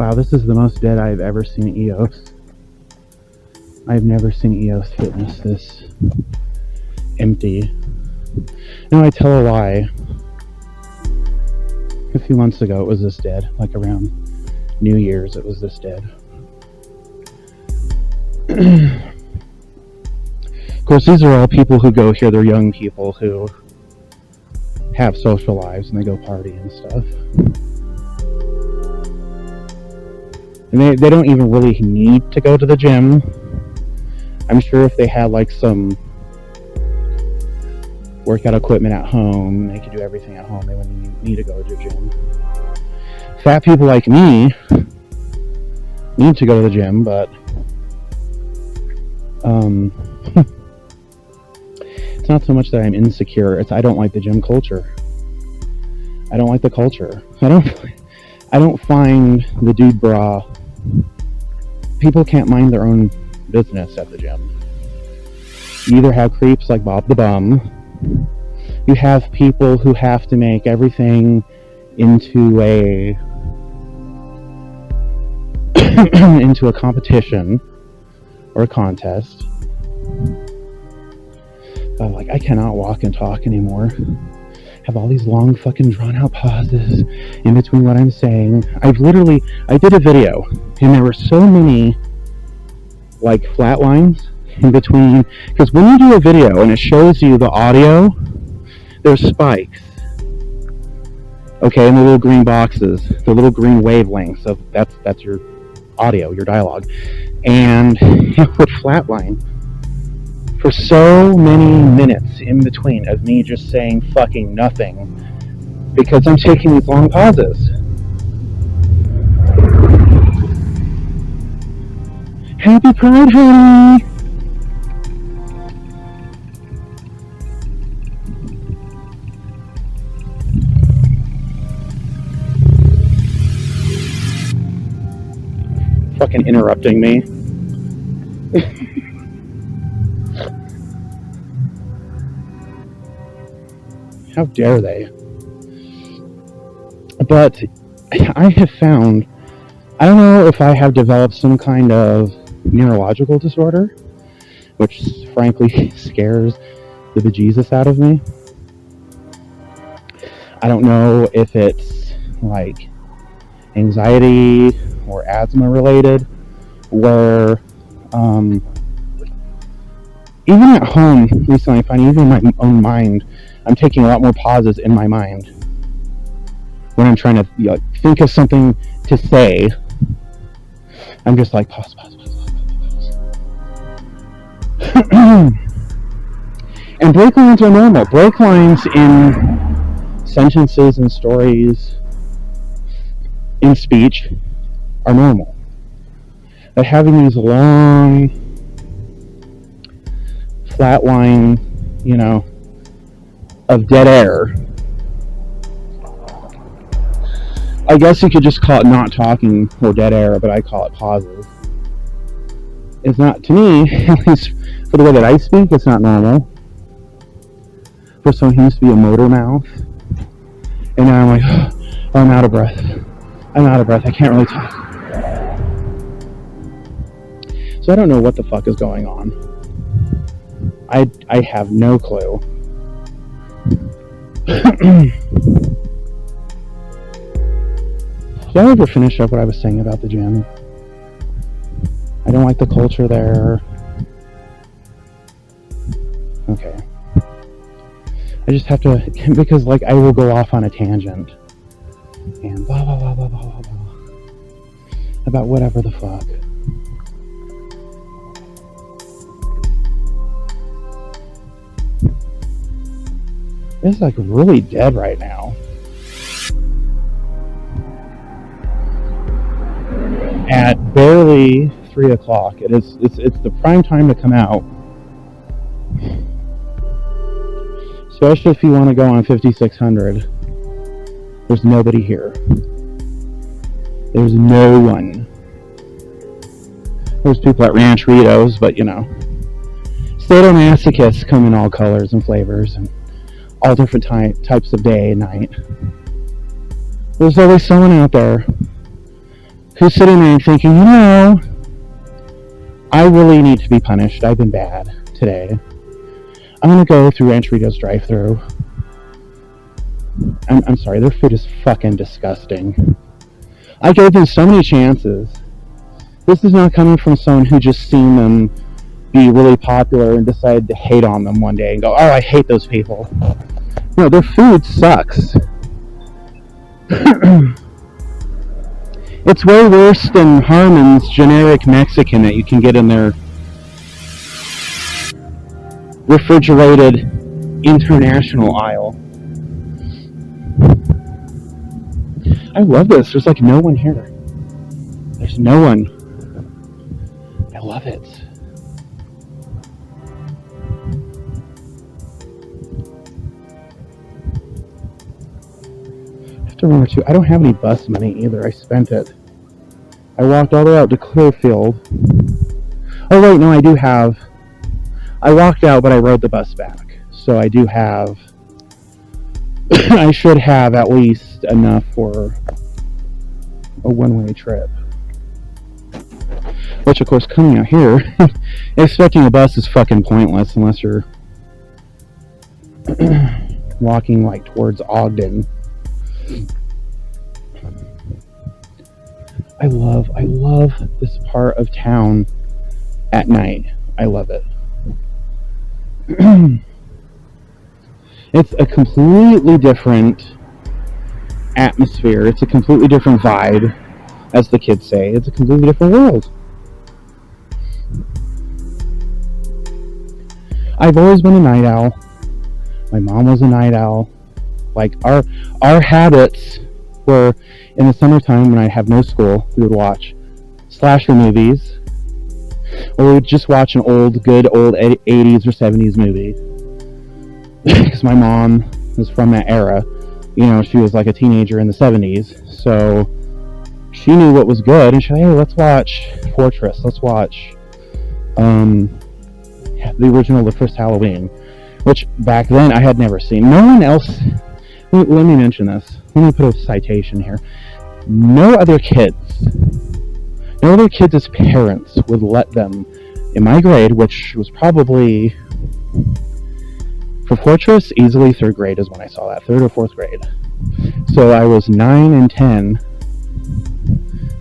Wow, this is the most dead I've ever seen EOS. I've never seen EOS Fitness this empty. No, I tell a lie. A few months ago it was this dead. Like around New Year's it was this dead. Of course, these are all people who go here. They're young people who have social lives and they go party and stuff. And they don't even really need to go to the gym. I'm sure if they had like some workout equipment at home, they could do everything at home, they wouldn't need to go to the gym. Fat people like me need to go to the gym, but it's not so much that I'm insecure, it's I don't like the gym culture. I don't like the culture. I don't find the dude bra. People can't mind their own business at the gym. You either have creeps like Bob the Bum, you have people who have to make everything into a into a competition or a contest. Like, I cannot walk and talk anymore. Have all these long fucking drawn out pauses in between what I'm saying. I did a video and there were so many like flat lines in between, because when you do a video and it shows you the audio, there's spikes, okay, in the little green boxes, the little green wavelengths of that's your audio, your dialogue, and it would flatline for so many minutes in between of me just saying fucking nothing because I'm taking these long pauses. Happy Pride, honey! Fucking interrupting me. How dare they? But I have found, I don't know if I have developed some kind of neurological disorder, which frankly scares the bejesus out of me. I don't know if it's like anxiety or asthma related, where even at home recently I find even in my own mind I'm taking a lot more pauses in my mind when I'm trying to think of something to say. I'm just like pause. And break lines are normal. Break lines in sentences and stories in speech are normal. But having these long flat line, of dead air, I guess you could just call it not talking or dead air, but I call it pauses. It's not, to me, at least for the way that I speak, it's not normal. For someone who used to be a motor mouth, and now I'm like, oh, I'm out of breath. I can't really talk. So I don't know what the fuck is going on. I have no clue. Did I ever finish up what I was saying about the gym? I don't like the culture there. Okay. I just have to, because like I will go off on a tangent and blah blah blah blah blah blah blah about whatever the fuck. It's like really dead right now. At barely 3 o'clock. It's the prime time to come out. Especially if you want to go on 5600. There's nobody here. There's no one. There's people at Rancheritos, but sadomasochists come in all colors and flavors and all different types of day and night. There's always someone out there who's sitting there and thinking, I really need to be punished. I've been bad today. I'm going to go through Rancheritos drive-thru. I'm sorry, their food is fucking disgusting. I gave them so many chances. This is not coming from someone who just seen them be really popular and decided to hate on them one day and go, I hate those people. No, their food sucks. It's way worse than Harmon's generic Mexican that you can get in their refrigerated international aisle. I love this. There's like no one here. There's no one. I love it. I have to remember too, I don't have any bus money either. I spent it. I walked all the way out to Clearfield. Oh wait, no, I do have. I walked out, but I rode the bus back. So I do have. I should have at least enough for a one-way trip. Which, of course, coming out here, expecting a bus is fucking pointless unless you're walking like towards Ogden. I love this part of town at night. I love it. It's a completely different atmosphere. It's a completely different vibe, as the kids say. It's a completely different world. I've always been a night owl. My mom was a night owl. Like, our habits were, in the summertime when I have no school, we would watch slasher movies, or we would just watch an good old 80s or 70s movie. Because my mom was from that era. She was like a teenager in the 70s, so she knew what was good, and she said, hey, let's watch Fortress, let's watch the original The First Halloween, which back then I had never seen. No one else, let me mention this, let me put a citation here. No other kids as parents would let them, in my grade, which was probably, for Fortress, easily 3rd grade is when I saw that, 3rd or 4th grade. So I was 9 and 10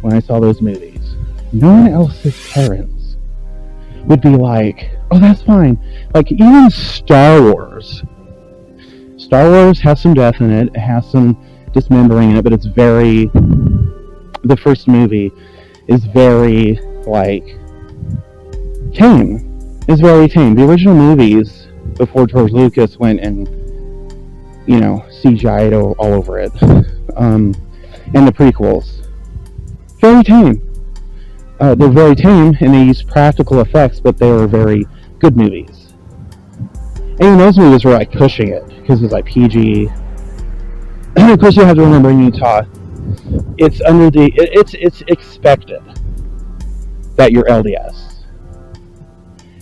when I saw those movies. No one else's parents would be like, oh, that's fine. Like, even Star Wars. Star Wars has some death in it. It has some dismembering in it, but it's very... The first movie is very, like, tame. It's very tame. The original movies, before George Lucas went and, CGI'd all over it, and the prequels, very tame. They're very tame, and they use practical effects, but they were very good movies. And even those movies were like pushing it, because it was like PG. And of course you have to remember in Utah, it's expected that you're LDS.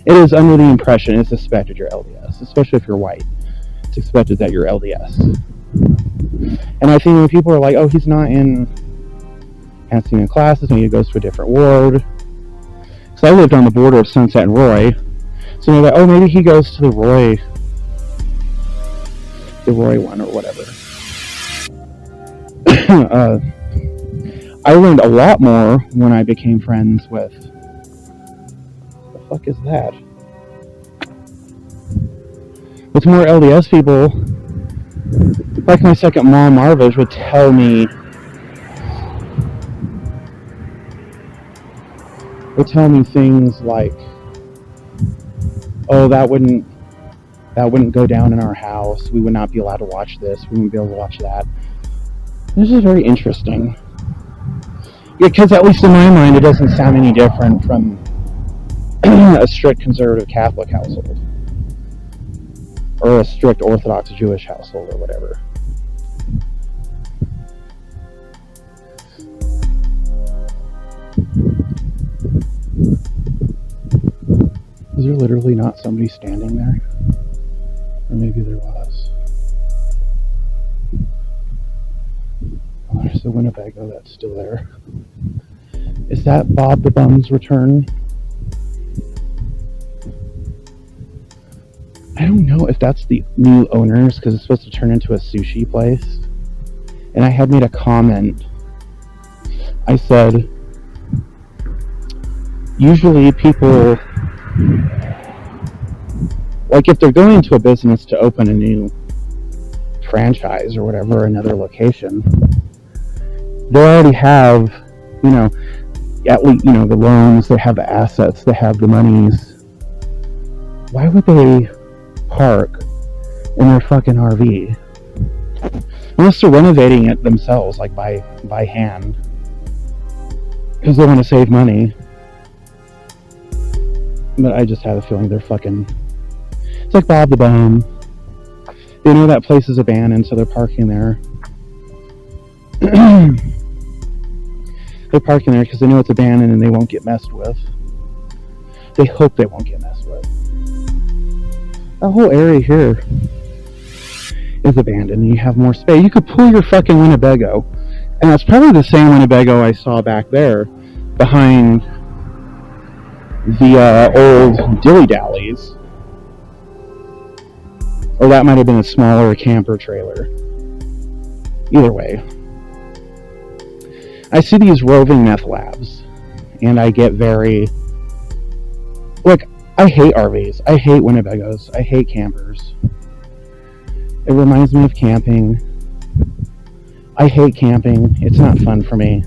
It is under the impression it's expected you're LDS, especially if you're white. It's expected that you're LDS. And I think when people are like, oh, he's not in Hanson classes, maybe he goes to a different ward. So I lived on the border of Sunset and Roy. So they're like, oh, maybe he goes to the Roy one or whatever. I learned a lot more when I became friends with... What the fuck is that? With more LDS people, like my second mom, Marvish, would tell me things like, oh, that wouldn't go down in our house. We would not be allowed to watch this. We wouldn't be able to watch that. This is very interesting. Because at least in my mind, it doesn't sound any different from a strict conservative Catholic household. Or a strict Orthodox Jewish household or whatever. Is there literally not somebody standing there? Or maybe there was. Oh, there's the Winnebago that's still there. Is that Bob the Bum's return? I don't know if that's the new owners, because it's supposed to turn into a sushi place. And I had made a comment. I said, usually people, like if they're going into a business to open a new franchise or whatever, another location, they already have, at least, the loans, they have the assets, they have the monies. Why would they park in their fucking RV? Unless they're renovating it themselves, like by hand, because they want to save money. But I just have a feeling they're fucking... It's like Bob the Bum. They know that place is abandoned, so they're parking there. They're parking there because they know it's abandoned and they won't get messed with. They hope they won't get messed with. That whole area here is abandoned and you have more space. You could pull your fucking Winnebago. And that's probably the same Winnebago I saw back there behind the old dilly-dallies. Or that might have been a smaller camper trailer. Either way. I see these roving meth labs, and I get very... Like, I hate RVs. I hate Winnebagos. I hate campers. It reminds me of camping. I hate camping. It's not fun for me.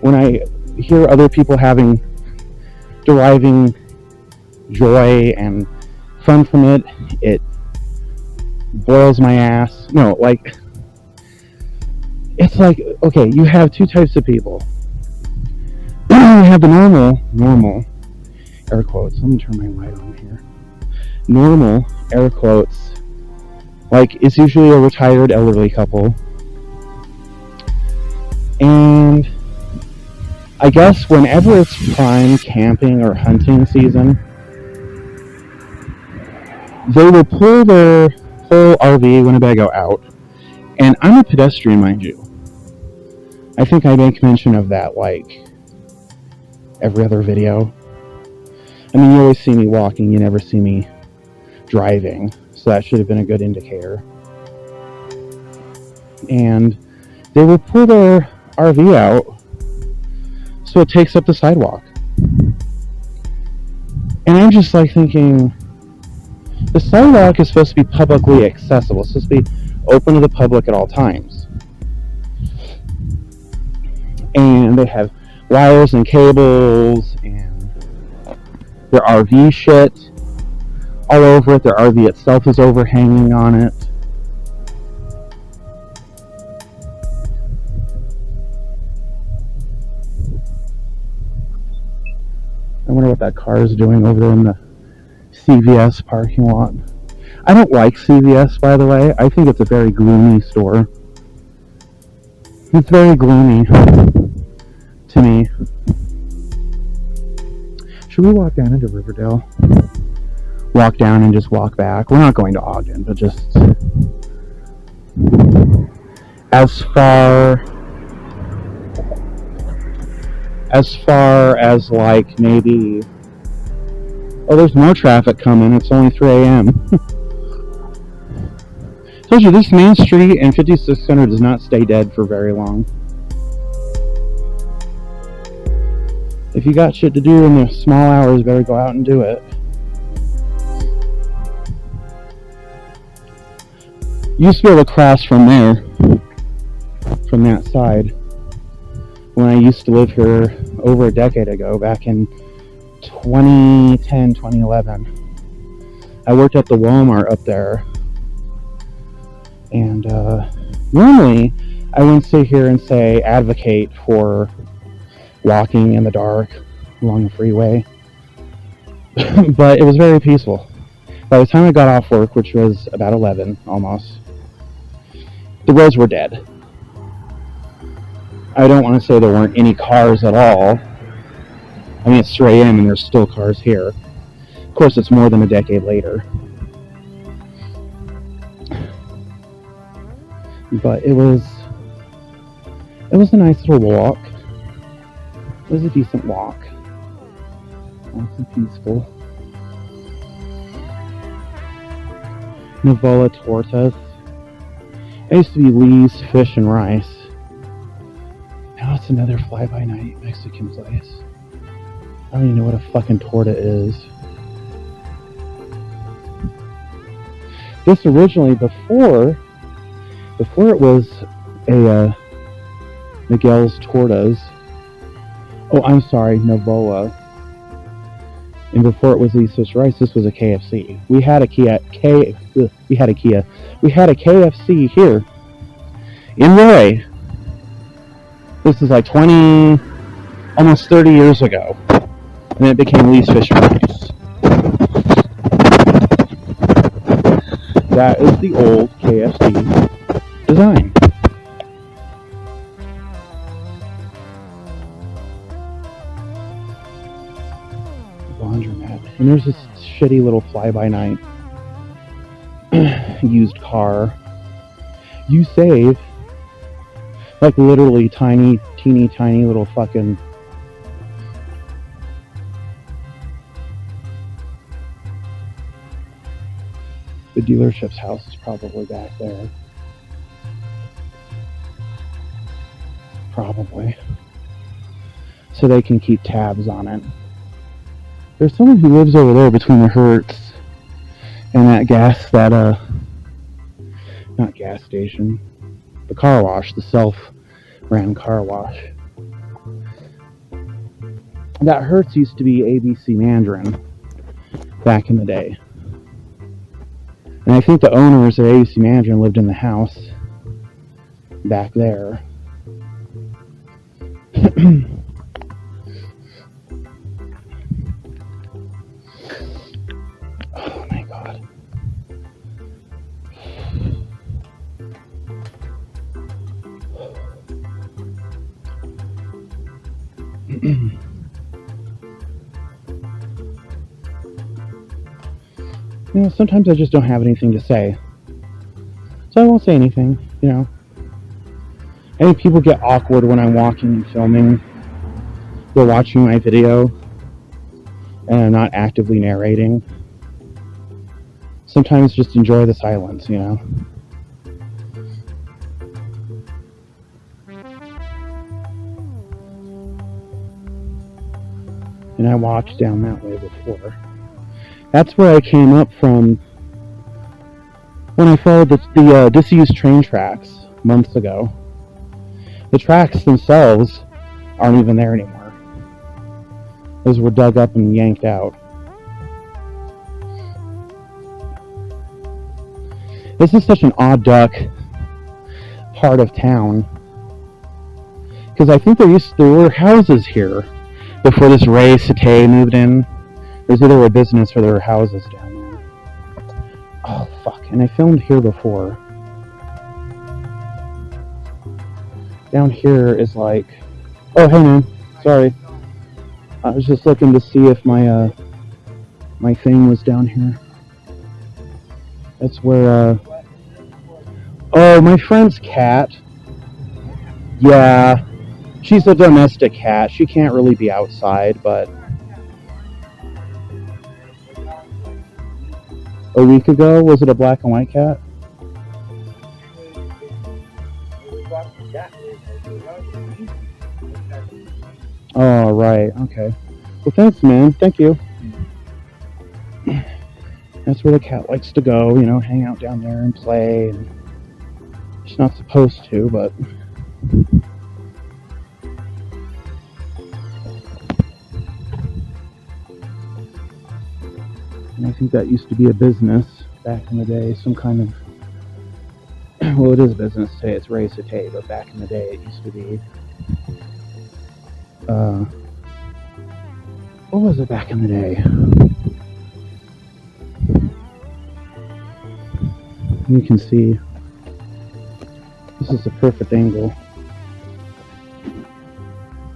When I hear other people deriving joy and fun from it, it boils my ass. No, like, it's like, okay, you have two types of people. You have the normal, air quotes. Let me turn my light on here. Normal, air quotes, like, it's usually a retired elderly couple. And I guess whenever it's prime camping or hunting season, they will pull their whole RV Winnebago out. And I'm a pedestrian, mind you. I think I make mention of that, like, every other video. I mean, you always see me walking, you never see me driving. So that should have been a good indicator. And they will pull their RV out so it takes up the sidewalk. And I'm just like thinking, the sidewalk is supposed to be publicly accessible. It's supposed to be open to the public at all times. And they have wires and cables and their RV shit all over it. Their RV itself is overhanging on it. I wonder what that car is doing over there in the CVS parking lot. I don't like CVS, by the way. I think it's a very gloomy store. It's very gloomy to me. Should we walk down into Riverdale? Walk down and just walk back. We're not going to Ogden, but just as far as like maybe... Oh, there's more traffic coming. It's only 3 a.m. Told you, this main street and 5600 does not stay dead for very long. If you got shit to do in the small hours, better go out and do it. You used to be able to cross from there, from that side, when I used to live here over a decade ago, back in 2010, 2011. I worked at the Walmart up there, and normally I wouldn't sit here and say advocate for walking in the dark along the freeway, but it was very peaceful. By the time I got off work, which was about 11 almost, the roads were dead. I don't want to say there weren't any cars at all. I mean, it's 3 a.m. and there's still cars here. Of course, it's more than a decade later. But it was a nice little walk. It was a decent walk. Nice and peaceful. Novola tortas. It used to be Lee's Fish and Rice. Now it's another fly-by-night Mexican place. I don't even know what a fucking torta is. This originally, before it was a Miguel's Tortas. Oh, I'm sorry, Novola. And before it was Lee's Fish Rice, this was a KFC. We had a KFC here in Roy. This is like 20, almost 30 years ago. And then it became Lee's Fish Rice. That is the old KFC design. Laundromat. And there's this shitty little fly-by-night used car. You save like literally teeny tiny little fucking the dealership's house is probably back there. Probably. So they can keep tabs on it. There's someone who lives over there between the Hertz and not gas station, the car wash, the self-ran car wash. That Hertz used to be ABC Mandarin back in the day. And I think the owners of ABC Mandarin lived in the house back there. Oh my god. You know, sometimes I just don't have anything to say. So I won't say anything, you know. I think people get awkward when I'm walking and filming. They're watching my video and I'm not actively narrating. Sometimes just enjoy the silence, you know. And I walked down that way before. That's where I came up from when I followed the disused train tracks months ago. The tracks themselves aren't even there anymore. Those were dug up and yanked out. This is such an odd duck part of town. Because I think there were houses here before this Ray Cité moved in. There's either a business or there were houses down there. Oh, fuck. And I filmed here before. Down here is like... Oh, hey, man. Sorry. I was just looking to see if my thing was down here. That's where, Oh, my friend's cat. Yeah. She's a domestic cat. She can't really be outside, but... A week ago, was it a black and white cat? Oh, right. Okay. Well, thanks, man. Thank you. That's where the cat likes to go, you know, hang out down there and play. And she's not supposed to, but... And I think that used to be a business back in the day, some kind of... Well, it is a business today, it's Ray Cité, but back in the day it used to be... What was it back in the day? You can see... This is the perfect angle.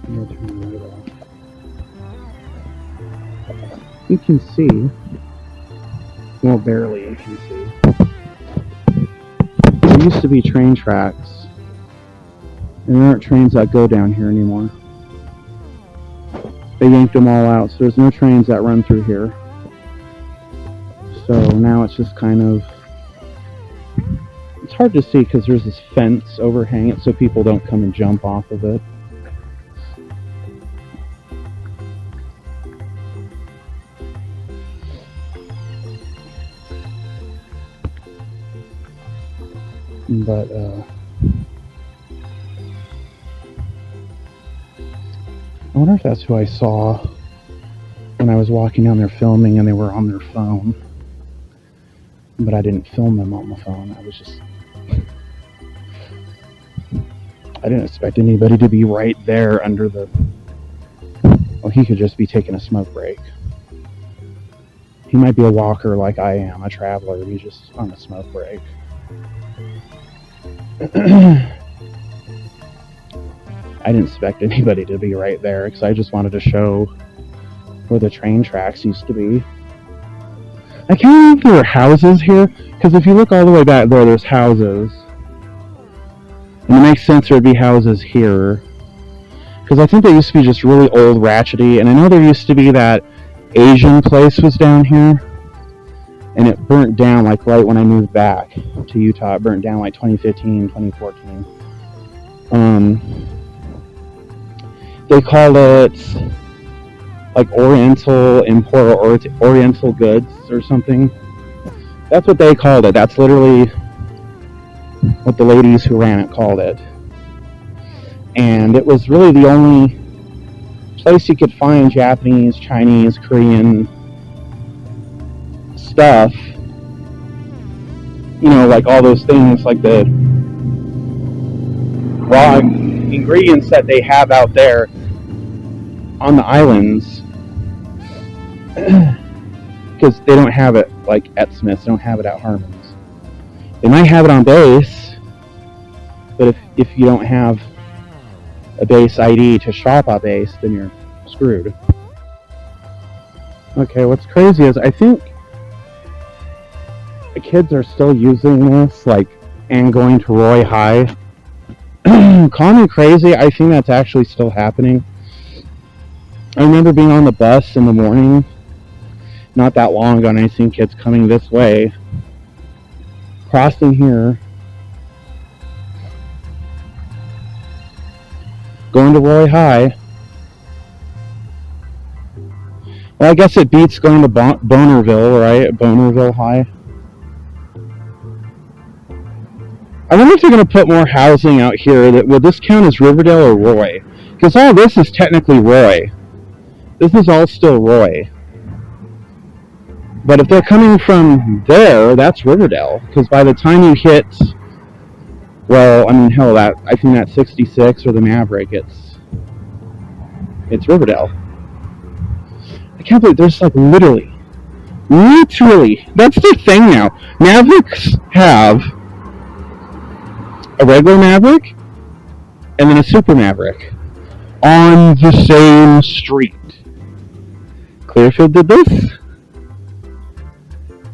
I'm gonna turn the light off. You can see... Well, barely, you can see. There used to be train tracks. And there aren't trains that go down here anymore. They yanked them all out, so there's no trains that run through here. So now it's just kind of, it's hard to see because there's this fence overhanging it so people don't come and jump off of it. But I wonder if that's who I saw when I was walking down there filming and they were on their phone. But I didn't film them on the phone. I was just... I didn't expect anybody to be right there under the... Well, he could just be taking a smoke break. He might be a walker like I am, a traveler. He's just on a smoke break. I didn't expect anybody to be right there because I just wanted to show where the train tracks used to be. I can't remember if there were houses here, because if you look all the way back there, there's houses. And it makes sense there would be houses here. Because I think they used to be just really old, ratchety, and I know there used to be that Asian place was down here. And it burnt down like right when I moved back to Utah. It burnt down like 2015, 2014. They call it like Oriental Import or Oriental Goods or something. That's what they called it. That's literally what the ladies who ran it called it. And it was really the only place you could find Japanese, Chinese, Korean stuff, you know, like all those things, like the raw ingredients that they have out there on the islands, because they don't have it like at Smith's, they don't have it at Harmon's. They might have it on base, but if you don't have a base ID to shop at base, then you're screwed. Okay, what's crazy is I think the kids are still using this, like, and going to Roy High. Call me crazy, I think that's actually still happening. I remember being on the bus in the morning, not that long ago, and I seen kids coming this way, crossing here, going to Roy High. Well, I guess it beats going to Bonerville, right? Bonerville High. I wonder if they're going to put more housing out here. Will this count as Riverdale or Roy? Because all this is technically Roy. This is all still Roy. But if they're coming from there, that's Riverdale. Because by the time you hit, well, I mean, hell, I think that's 66 or the Maverick, it's Riverdale. I can't believe there's like literally, that's the thing now. Mavericks have a regular Maverick and then a Super Maverick on the same street. Clearfield did this,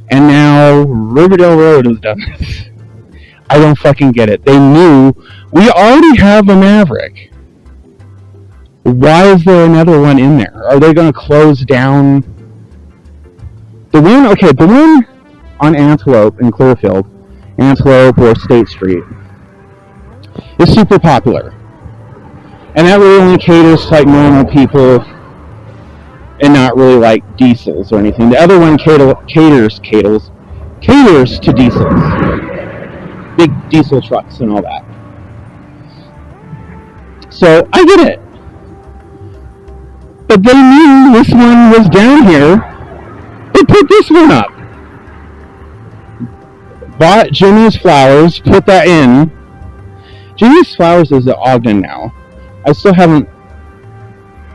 and now Riverdale Road has done this. I don't fucking get it. They knew we already have a Maverick. Why is there another one in there? Are they going to close down the one? Okay, the one on Antelope in Clearfield, Antelope or State Street, is super popular, and that really only caters to like normal people and not really like diesels or anything. The other one caters to diesels, big diesel trucks and all that. So I get it, but they knew this one was down here. They put this one up, bought Jimmy's Flowers, put that in. Jimmy's Flowers is at Ogden now. I still haven't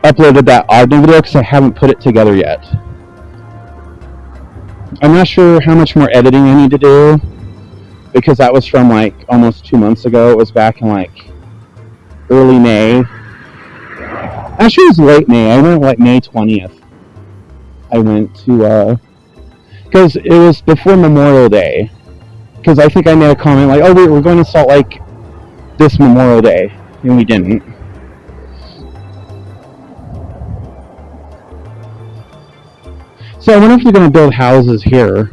uploaded that Ogden video because I haven't put it together yet. I'm not sure how much more editing I need to do, because that was from like almost 2 months ago. It was back in like early May. Actually, it was late May. I went like May 20th. I went to, because it was before Memorial Day. Because I think I made a comment like, oh wait, we're going to Salt Lake this Memorial Day. And we didn't. So I wonder if they're going to build houses here.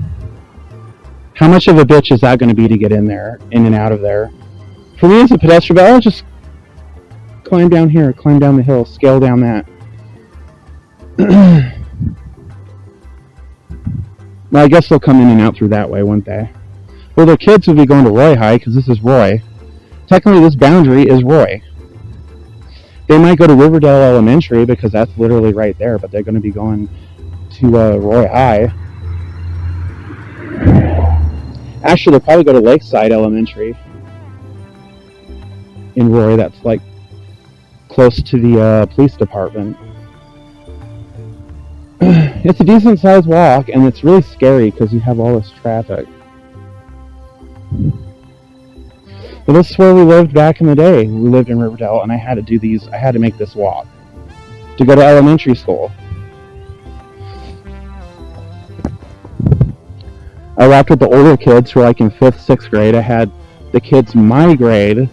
How much of a bitch is that going to be to get in there, in and out of there? For me as a pedestrian, I'll just climb down here, climb down the hill, scale down that. Well, I guess they'll come in and out through that way, won't they? Well, their kids would be going to Roy High, because this is Roy. Technically, this boundary is Roy. They might go to Riverdale Elementary, because that's literally right there, but they're going to be going to Roy High. Actually, they'll probably go to Lakeside Elementary in Roy. That's like close to the police department. It's a decent sized walk, and it's really scary because you have all this traffic. But this is where we lived back in the day. We lived in Riverdale, and I had to make this walk to go to elementary school. I walked with the older kids who were like in 5th, 6th grade. I had the kids my grade.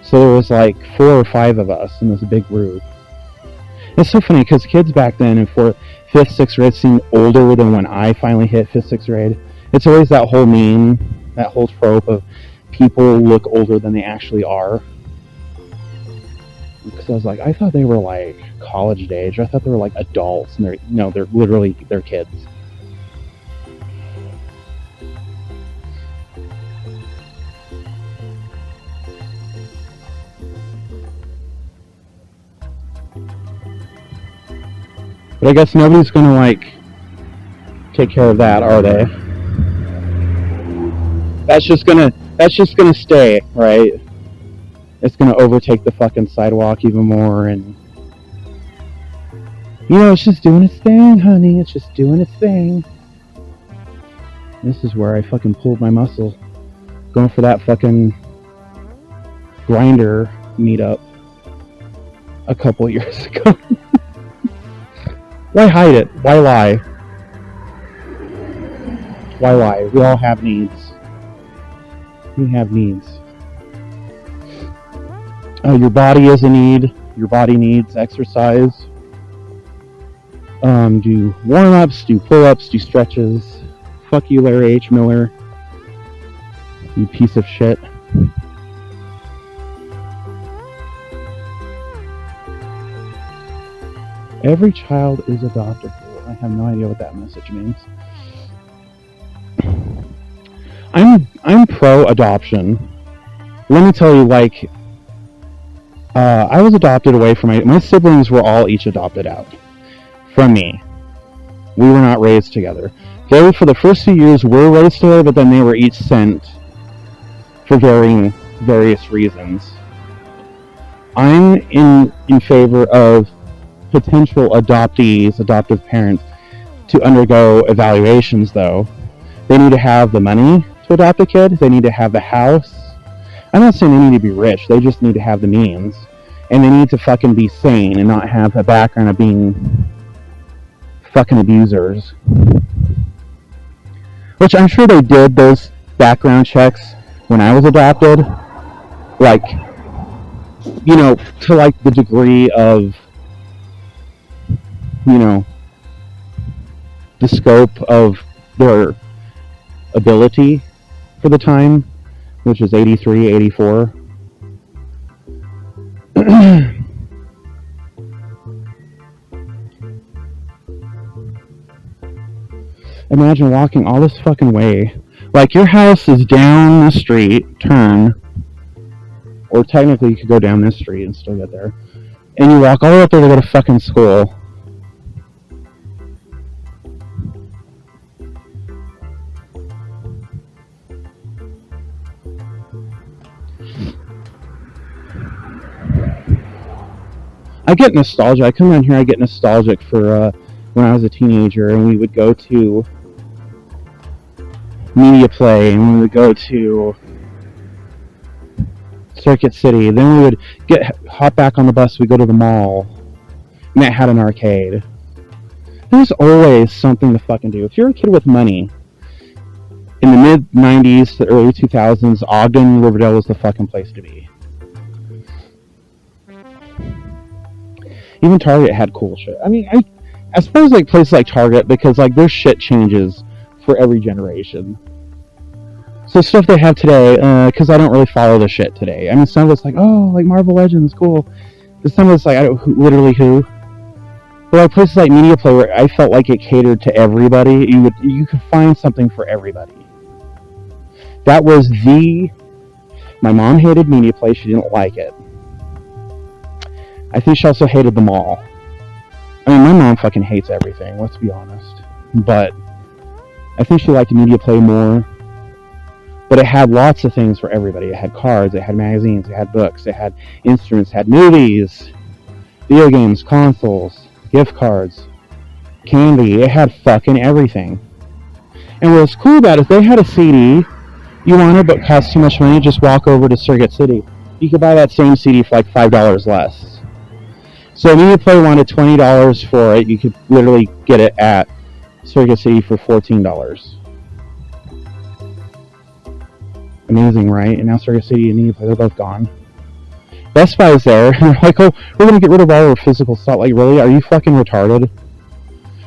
So there was like 4 or 5 of us in this big group. It's so funny because kids back then in 5th, 6th grade seemed older than when I finally hit 5th, 6th grade. It's always that whole meme, that whole trope of people look older than they actually are. Because I was like, I thought they were like college age. I thought they were like adults, and they're literally kids. But I guess nobody's gonna like take care of that, are they? That's just gonna stay, right? It's gonna overtake the fucking sidewalk even more, and it's just doing its thing, honey. It's just doing its thing. This is where I fucking pulled my muscle, going for that fucking grinder meetup a couple years ago. Why hide it? Why lie? Why lie? We all have needs. We have needs. Your body is a need. Your body needs exercise. Do warm-ups, do pull-ups, do stretches. Fuck you, Larry H. Miller. You piece of shit. Every child is adoptable. I have no idea what that message means. I'm pro-adoption. Let me tell you, like, I was adopted away from my siblings were all each adopted out from me. We were not raised together. They, for the first few years, were raised together, but then they were each sent for various reasons. I'm in favor of potential adoptees, adoptive parents, to undergo evaluations, though. They need to have the money to adopt a kid. They need to have the house. I'm not saying they need to be rich. They just need to have the means. And they need to fucking be sane and not have a background of being fucking abusers. Which I'm sure they did those background checks when I was adopted. Like, to like the degree of the scope of their ability for the time, which is 83, 84. Imagine walking all this fucking way. Like, your house is down the street, turn, or technically you could go down this street and still get there, and you walk all the way up there to go to fucking school. I get nostalgic. I come down here, I get nostalgic for when I was a teenager, and we would go to Media Play, and we would go to Circuit City. Then we would hop back on the bus, we'd go to the mall, and that had an arcade. There's always something to fucking do. If you're a kid with money, in the mid-90s to early 2000s, Ogden, Riverdale was the fucking place to be. Even Target had cool shit. I mean, I suppose like places like Target, because like their shit changes for every generation. So stuff they have today, because I don't really follow the shit today. I mean, some of it's like, oh, like Marvel Legends, cool. But some of it's like, literally who? But like places like Media Play, where I felt like it catered to everybody. You could find something for everybody. That was my mom hated Media Play. She didn't like it. I think she also hated the mall. I mean, my mom fucking hates everything, let's be honest. But I think she liked Media Play more. But it had lots of things for everybody. It had cards, it had magazines, it had books, it had instruments, it had movies, video games, consoles, gift cards, candy. It had fucking everything. And what was cool about it, if they had a CD you wanted but cost too much money, just walk over to Circuit City. You could buy that same CD for like $5 less. So Media Play wanted $20 for it. You could literally get it at Circuit City for $14. Amazing, right? And now Circuit City and Media Play, they're both gone. Best Buy is there, and they're like, oh, we're going to get rid of all our physical stuff. Like, really? Are you fucking retarded?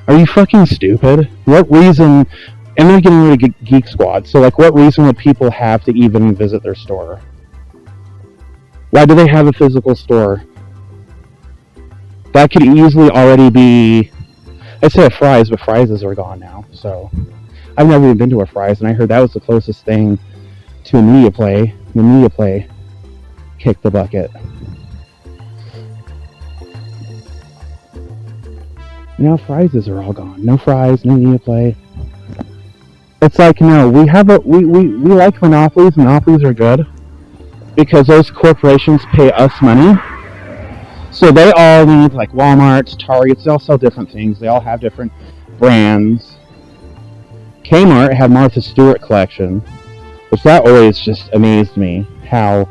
Are you fucking stupid? What reason? And they're getting rid of Geek Squad. So, like, what reason would people have to even visit their store? Why do they have a physical store? That could easily already be... I said Fry's, but Fry's are gone now. So, I've never even been to a Fry's, and I heard that was the closest thing to a Media Play. The Media Play kicked the bucket. Now Fry's are all gone. No Fry's, no Media Play. It's like, no, we like monopolies. Monopolies are good because those corporations pay us money. So they all need, like Walmart, Targets, they all sell different things. They all have different brands. Kmart had Martha Stewart collection, which that always just amazed me, how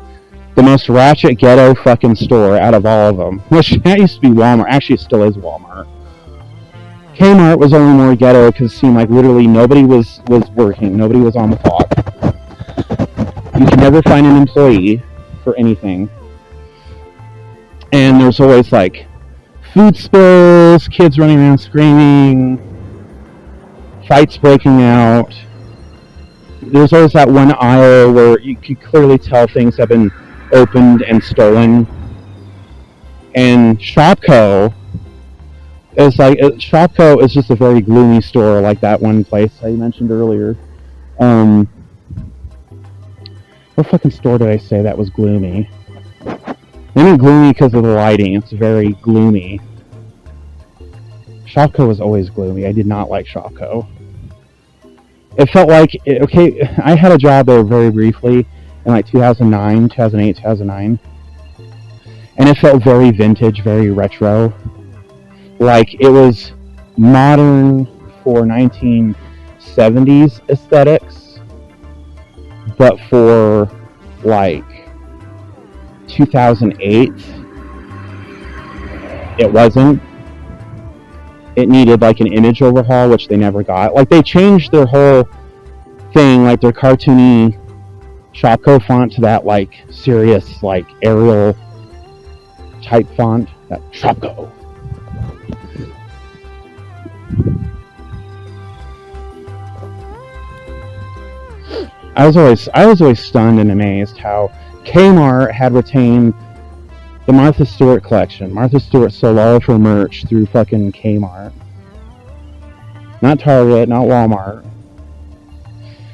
the most ratchet ghetto fucking store out of all of them, which that used to be Walmart, actually it still is Walmart. Kmart was only more ghetto because it seemed like literally nobody was working, nobody was on the clock. You could never find an employee for anything. And there's always like food spills, kids running around screaming, fights breaking out. There's always that one aisle where you could clearly tell things have been opened and stolen. And Shopko is like, Shopko is just a very gloomy store, like that one place I mentioned earlier. What fucking store did I say that was gloomy? I mean gloomy because of the lighting. It's very gloomy. Shopko was always gloomy. I did not like Shopko. It felt like, okay, I had a job there very briefly in like 2009, 2008, 2009. And it felt very vintage, very retro. Like it was modern for 1970s aesthetics, but for like 2008, it wasn't. It needed like an image overhaul, which they never got. Like they changed their whole thing, like their cartoony Shopko font to that like serious like Arial type font, that Shopko. I was always stunned and amazed how Kmart had retained the Martha Stewart collection. Martha Stewart sold all of her merch through fucking Kmart. Not Target, not Walmart.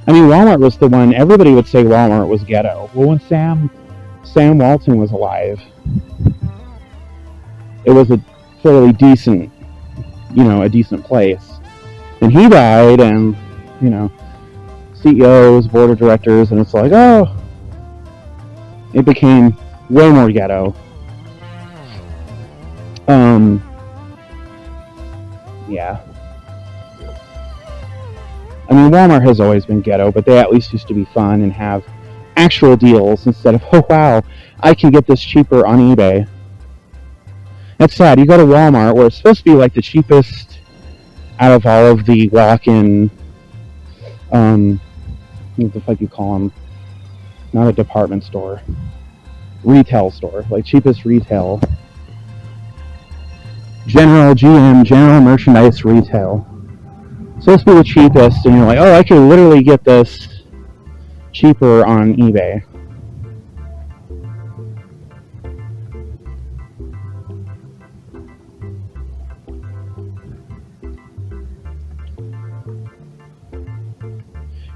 I mean, Walmart was the one, everybody would say Walmart was ghetto. Well, when Sam Walton was alive, it was a fairly decent, a decent place. And he died, and, CEOs, board of directors, and it's like, oh, it became way more ghetto. Yeah. I mean, Walmart has always been ghetto, but they at least used to be fun and have actual deals instead of, oh wow, I can get this cheaper on eBay. That's sad. You go to Walmart, where it's supposed to be like the cheapest out of all of the walk-in, what the fuck you call them? Not a department store. Retail store. Like cheapest retail. General GM, General Merchandise Retail. Supposed to be the cheapest, and you're like, oh, I could literally get this cheaper on eBay.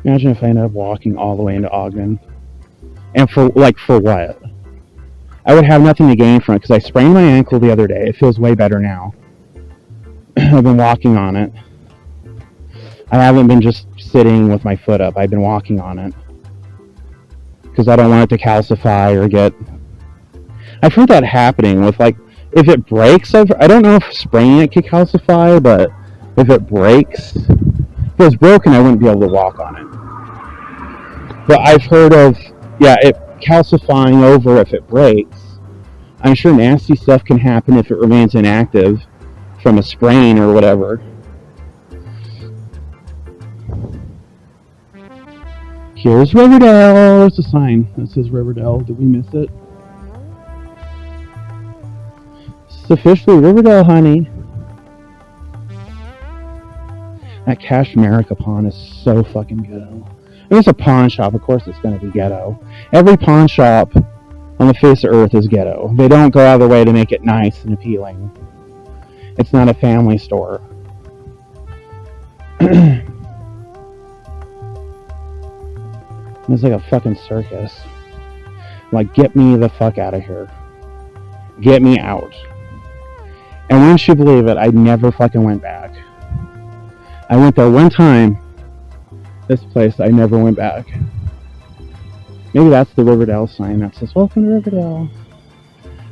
Imagine if I ended up walking all the way into Ogden. And for what? I would have nothing to gain from it because I sprained my ankle the other day. It feels way better now. I've been walking on it. I haven't been just sitting with my foot up. I've been walking on it. Because I don't want it to calcify or get... I've heard that happening with, like, if it breaks, I don't know if spraining it could calcify, but if it breaks... If it was broken, I wouldn't be able to walk on it. But I've heard of, it calcifying over if it breaks. I'm sure nasty stuff can happen if it remains inactive from a sprain or whatever. Here's Riverdale. There's a sign that says Riverdale. Did we miss it? It's officially Riverdale, honey. That Cash America pawn is so fucking ghetto. I mean, it's a pawn shop. Of course it's going to be ghetto. Every pawn shop on the face of Earth is ghetto. They don't go out of their way to make it nice and appealing. It's not a family store. It's like a fucking circus. Like, get me the fuck out of here. Get me out. And wouldn't you believe it, I never fucking went back. I went there one time. This place, I never went back. Maybe that's the Riverdale sign that says, welcome to Riverdale.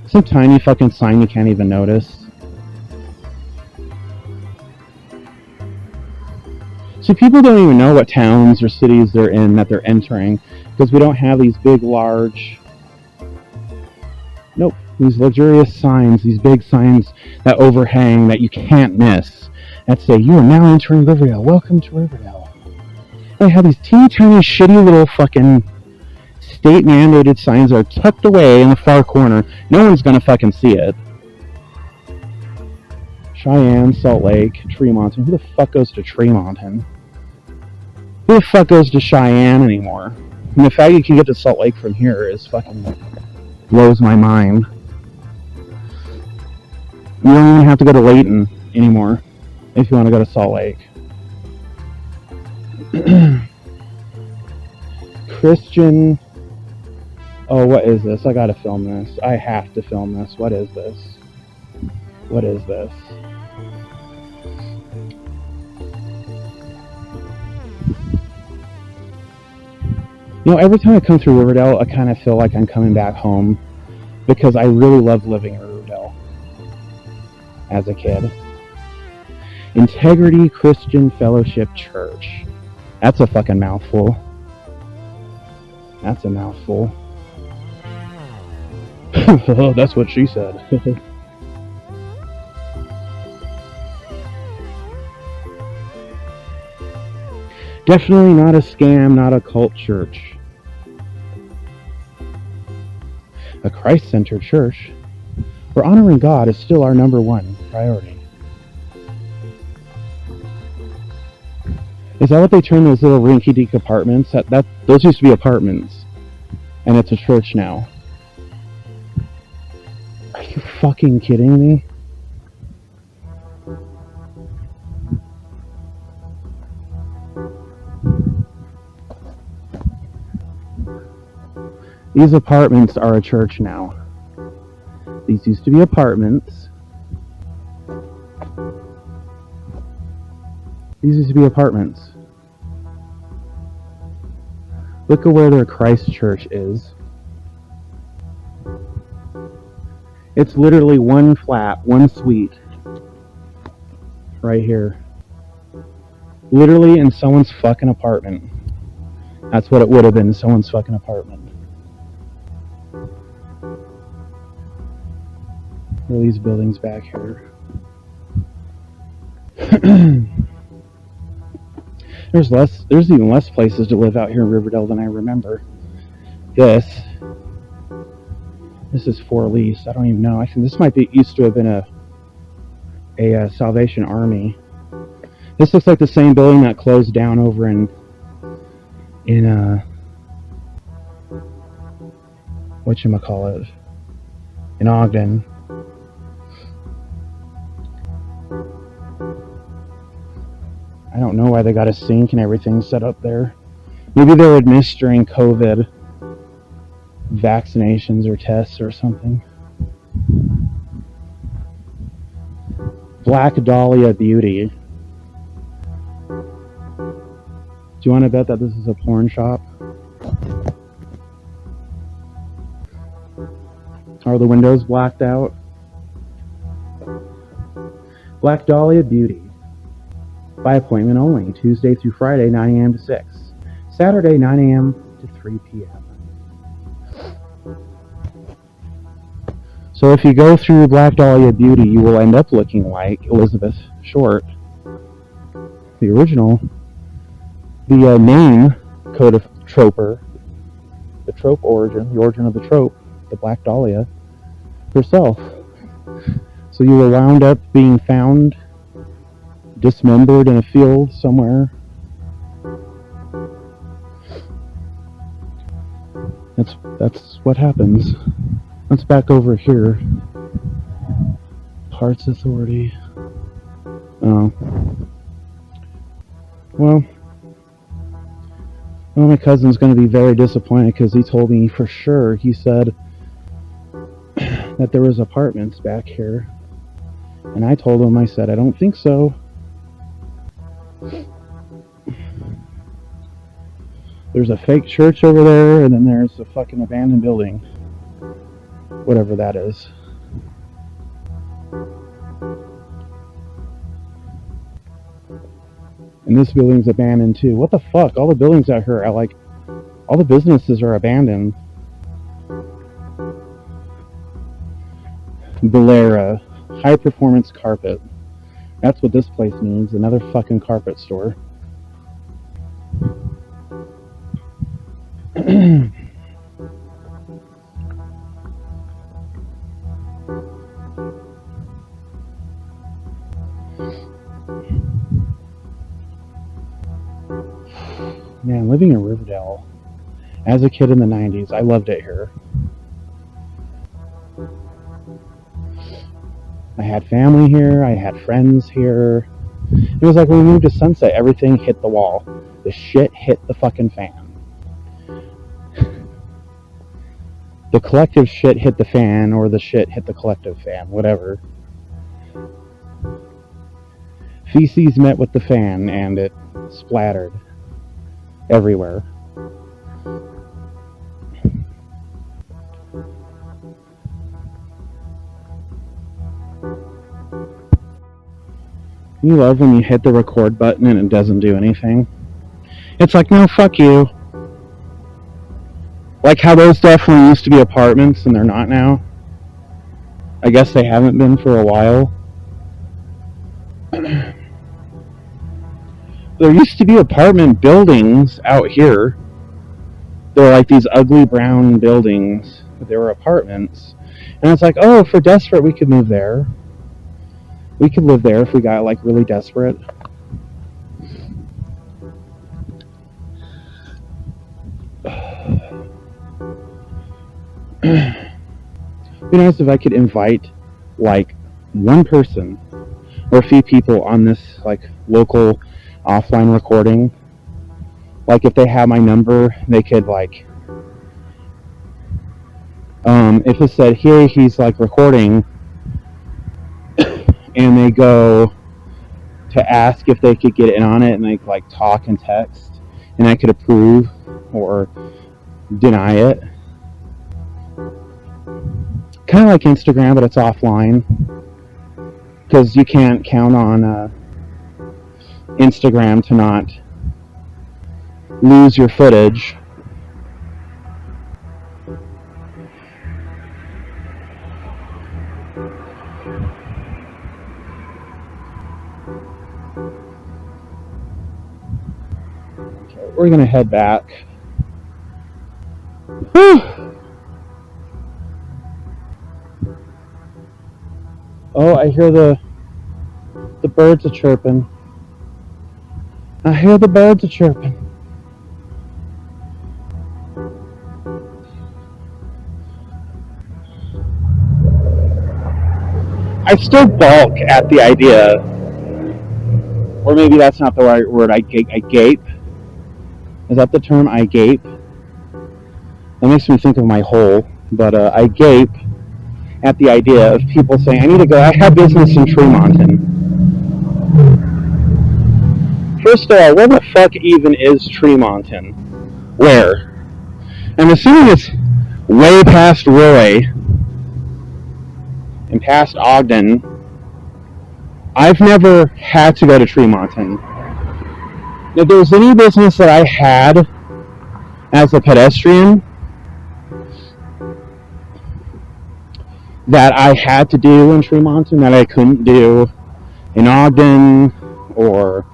Some tiny fucking sign you can't even notice. So people don't even know what towns or cities they're in that they're entering because we don't have these big, large... Nope. These luxurious signs, these big signs that overhang that you can't miss that say, you are now entering Riverdale. Welcome to Riverdale. They have these teeny tiny shitty little fucking state mandated signs that are tucked away in the far corner. No one's gonna fucking see it. Cheyenne, Salt Lake, Tremonton. Who the fuck goes to Tremonton? Who the fuck goes to Cheyenne anymore? And the fact you can get to Salt Lake from here is fucking blows my mind. You don't even have to go to Layton anymore if you want to go to Salt Lake. Christian... Oh, what is this? I gotta film this. I have to film this. What is this? What is this? You know, every time I come through Riverdale, I kind of feel like I'm coming back home because I really loved living in Riverdale as a kid. Integrity Christian Fellowship Church. That's a fucking mouthful. That's a mouthful. That's what she said. Definitely not a scam, not a cult church. A Christ-centered church where honoring God is still our number one priority. Is that what they turn those little rinky-dink apartments? Those used to be apartments. And it's a church now. Are you fucking kidding me? These apartments are a church now. These used to be apartments. These used to be apartments. Look at where their Christ church is. It's literally one flat, one suite. Right here. Literally in someone's fucking apartment. That's what it would have been, someone's fucking apartment. What are these buildings back here? There's even less places to live out here in Riverdale than I remember. This is for lease. I don't even know. I think this used to have been a Salvation Army. This looks like the same building that closed down over in whatchamacallit, in Ogden. I don't know why they got a sink and everything set up there. Maybe they were administering COVID vaccinations or tests or something. Black Dahlia Beauty. Do you want to bet that this is a porn shop? Are the windows blacked out? Black Dahlia Beauty. By appointment only. Tuesday through Friday, 9 a.m. to 6. Saturday, 9 a.m. to 3 p.m. So if you go through Black Dahlia Beauty, you will end up looking like Elizabeth Short. The original. The name code of Troper. The trope origin. The origin of the trope. The Black Dahlia herself. So you will wound up being found dismembered in a field somewhere. That's what happens. Let's back over here. Parts Authority. Oh. Well, my cousin's going to be very disappointed because he told me for sure, he said that there was apartments back here. And I told him, I said, I don't think so. There's a fake church over there, and then there's a fucking abandoned building. Whatever that is. And this building's abandoned too. What the fuck? All the buildings out here are like, all the businesses are abandoned. Bolera, high performance carpet. That's what this place means. Another fucking carpet store. Man, living in Riverdale as a kid in the 90s, I loved it here. I had family here, I had friends here. It was like when we moved to Sunset, everything hit the wall. The shit hit the fucking fan. The collective shit hit the fan, or the shit hit the collective fan, whatever. Feces met with the fan, and it splattered everywhere. You love when you hit the record button and it doesn't do anything. It's like, no, fuck you. Like how those definitely used to be apartments and they're not now. I guess they haven't been for a while. There used to be apartment buildings out here. They were like these ugly brown buildings, but they were apartments. And it's like, oh, if we're desperate, we could move there. We could live there if we got like really desperate. It'd be nice if I could invite like one person or a few people on this like local offline recording. Like if they have my number, they could like if it said here he's like recording and they go to ask if they could get in on it and they like talk and text and I could approve or deny it. Kind of like Instagram, but it's offline because you can't count on Instagram to not lose your footage. Okay, we're gonna head back. Whew. Oh, I hear the The birds are chirping. I hear the birds are chirping. I still balk at the idea, or maybe that's not the right word. I gape. Is that the term? I gape. That makes me think of my hole. But I gape at the idea of people saying, I need to go. I have business in Tremonton. First of all, where the fuck even is Tremonton? Where? I'm assuming it's way past Roy and past Ogden. I've never had to go to Tremonton. If there was any business that I had as a pedestrian that I had to do in Tremonton that I couldn't do in Ogden or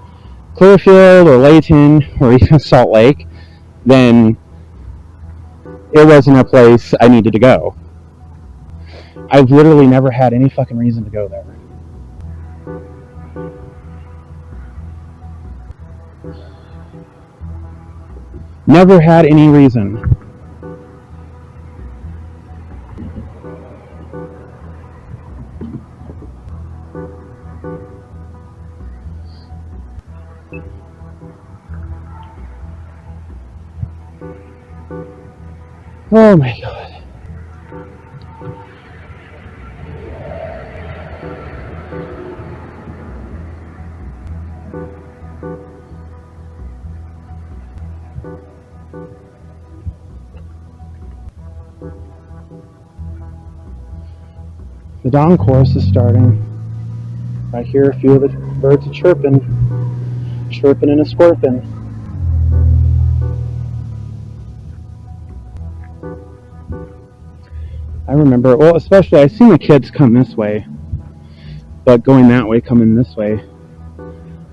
Clearfield or Layton or even Salt Lake, then it wasn't a place I needed to go. I've literally never had any fucking reason to go there. Never had any reason. Oh my god. The dawn chorus is starting. I hear a few of the birds are chirping and a scorping. I remember, well, especially I've seen the kids come this way, but going that way, coming this way.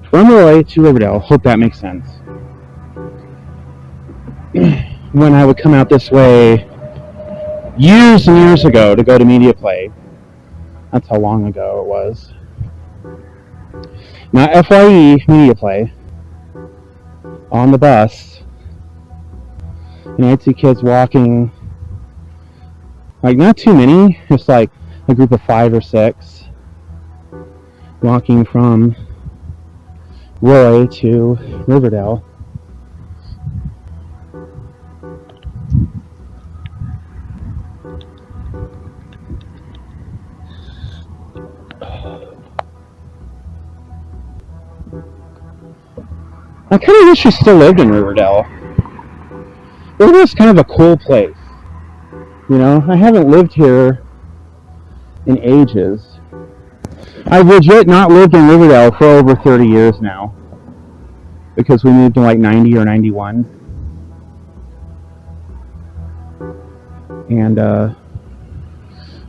From Roy to Riverdale, hope that makes sense. When I would come out this way years and years ago to go to Media Play, that's how long ago it was. Not FYE, Media Play, on the bus, and I'd see kids walking, like not too many, just like a group of 5 or 6, walking from Roy to Riverdale. I kind of wish I still lived in Riverdale. Riverdale's kind of a cool place. You know, I haven't lived here in ages. I've legit not lived in Riverdale for over 30 years now. Because we moved in like 90 or 91. And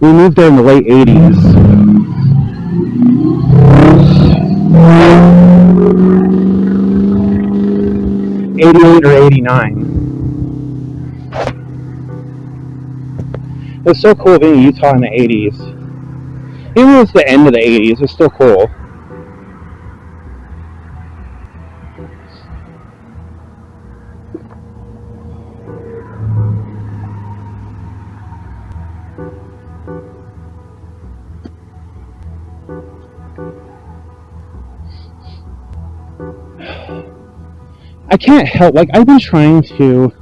we moved there in the late 80s. 88 or 89. It was so cool being in Utah in the 80s. Even though it's the end of the 80s, it's still cool. I can't help, like, I've been trying to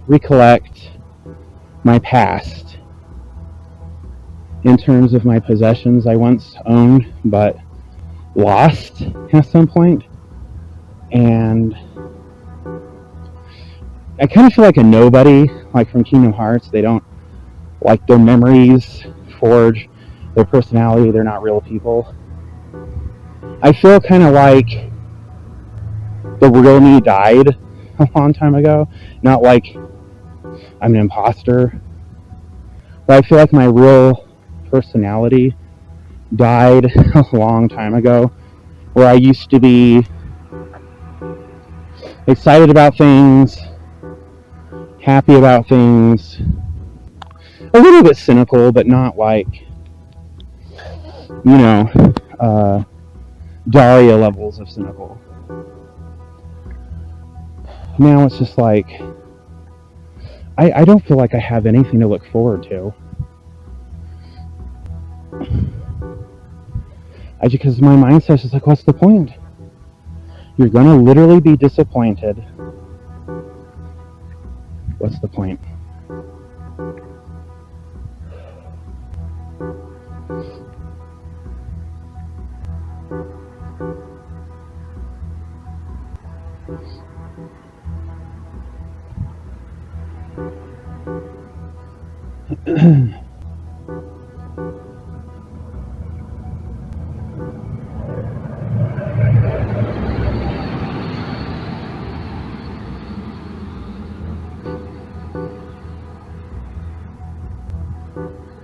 recollect my past in terms of my possessions I once owned but lost at some point. And I kind of feel like a nobody, like from Kingdom Hearts. They don't, like, their memories forge their personality. They're not real people. I feel kind of like the real me died a long time ago. Not like I'm an imposter, but I feel like my real personality died a long time ago, where I used to be excited about things, happy about things, a little bit cynical, but not like, you know, Daria levels of cynical. Now it's just like, I don't feel like I have anything to look forward to. Because my mindset's just like, what's the point? You're going to literally be disappointed. What's the point?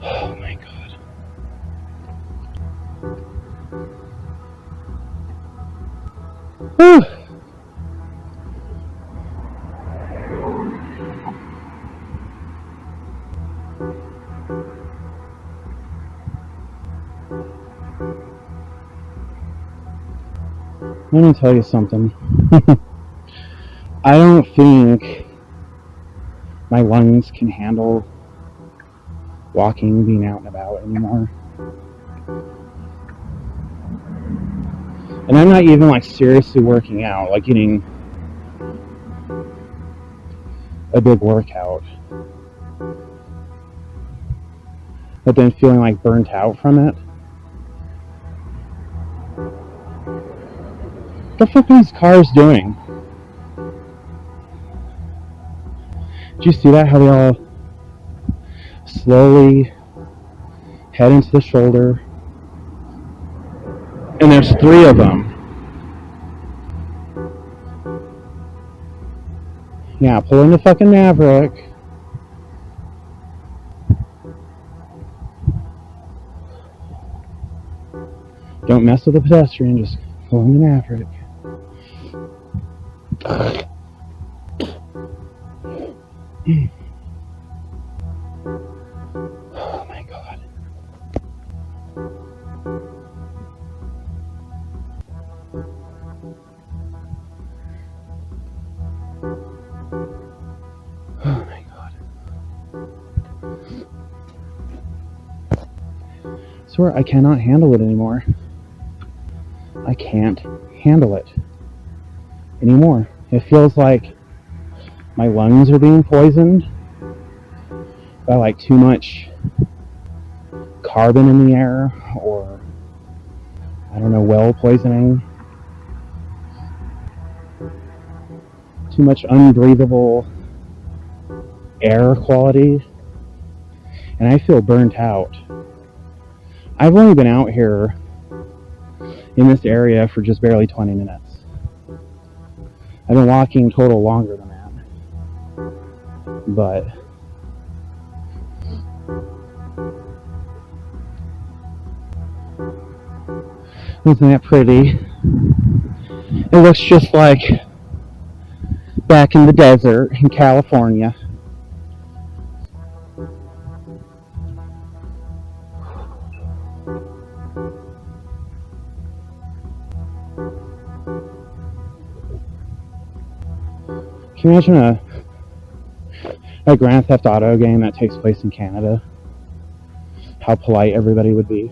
Oh my God. Whew. Let me tell you something. I don't think my lungs can handle walking, being out and about anymore. And I'm not even like seriously working out, like getting a big workout, but then feeling like burnt out from it. What the fuck are these cars doing? Did you see that? How they all slowly head into the shoulder. And there's 3 of them. Yeah, pull in the fucking Maverick. Don't mess with the pedestrian, just pull in the Maverick. Oh my God. Oh my God. I swear I cannot handle it anymore. I can't handle it anymore. It feels like my lungs are being poisoned by like too much carbon in the air, or I don't know, well poisoning. Too much unbreathable air quality. And I feel burnt out. I've only been out here in this area for just barely 20 minutes. I've been walking total longer than that. But isn't that pretty? It looks just like back in the desert in California. Can you imagine a Grand Theft Auto game that takes place in Canada? How polite everybody would be.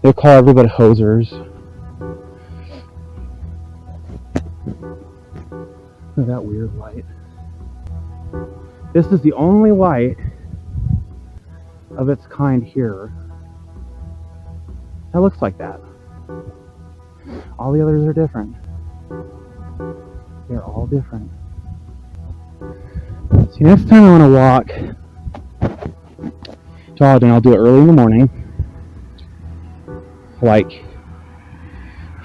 They call everybody hosers. Look at that weird light. This is the only light of its kind here that looks like that. All the others are different. They're all different. See, next time I want to walk to Ogden, I'll do it early in the morning, like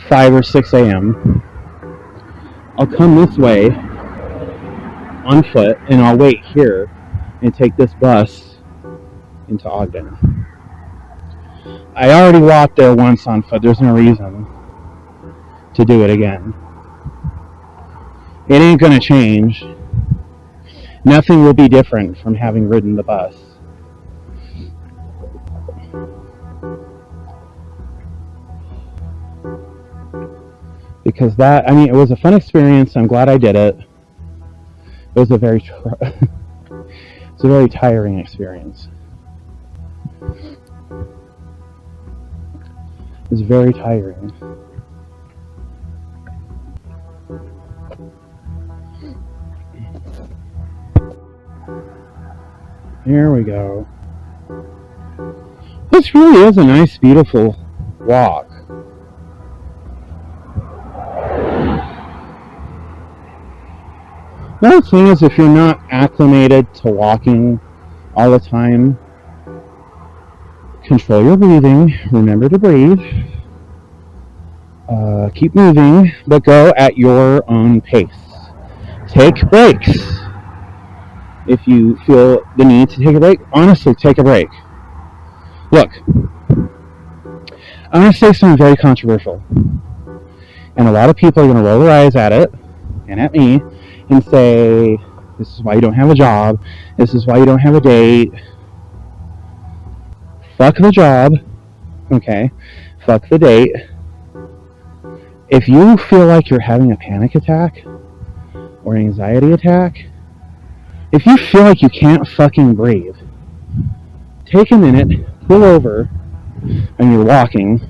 5 or 6 a.m. I'll come this way on foot, and I'll wait here and take this bus into Ogden. I already walked there once on foot. There's no reason to do it again. It ain't gonna change. Nothing will be different from having ridden the bus. because that, I mean, it was a fun experience. I'm glad I did it. It was a very it's a very tiring experience. It was very tiring. Here we go. This really is a nice, beautiful walk. Another thing is, if you're not acclimated to walking all the time, control your breathing. Remember to breathe. Keep moving, but go at your own pace. Take breaks. If you feel the need to take a break, honestly, take a break. Look, I'm going to say something very controversial. And a lot of people are going to roll their eyes at it, and at me, and say, this is why you don't have a job. This is why you don't have a date. Fuck the job. Okay? Fuck the date. If you feel like you're having a panic attack or an anxiety attack, if you feel like you can't fucking breathe, take a minute, pull over, and you're walking,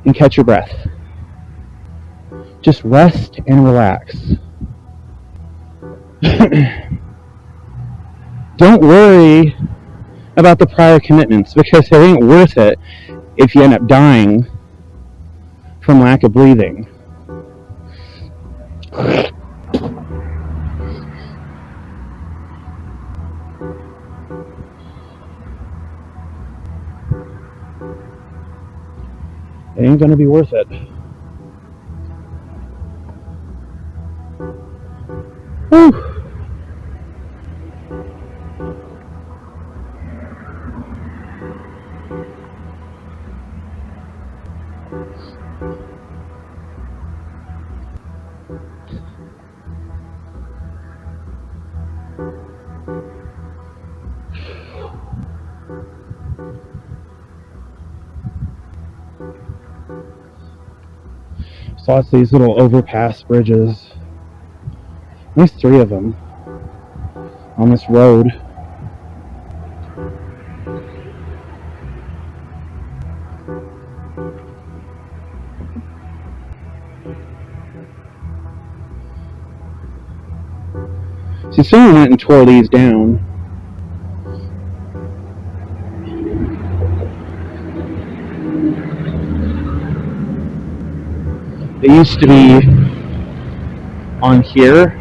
and catch your breath. Just rest and relax. Don't worry about the prior commitments, because it ain't worth it if you end up dying from lack of breathing. It ain't gonna be worth it. Whew. So lots of these little overpass bridges. There's 3 of them on this road. See, someone went and tore these down. They used to be on here.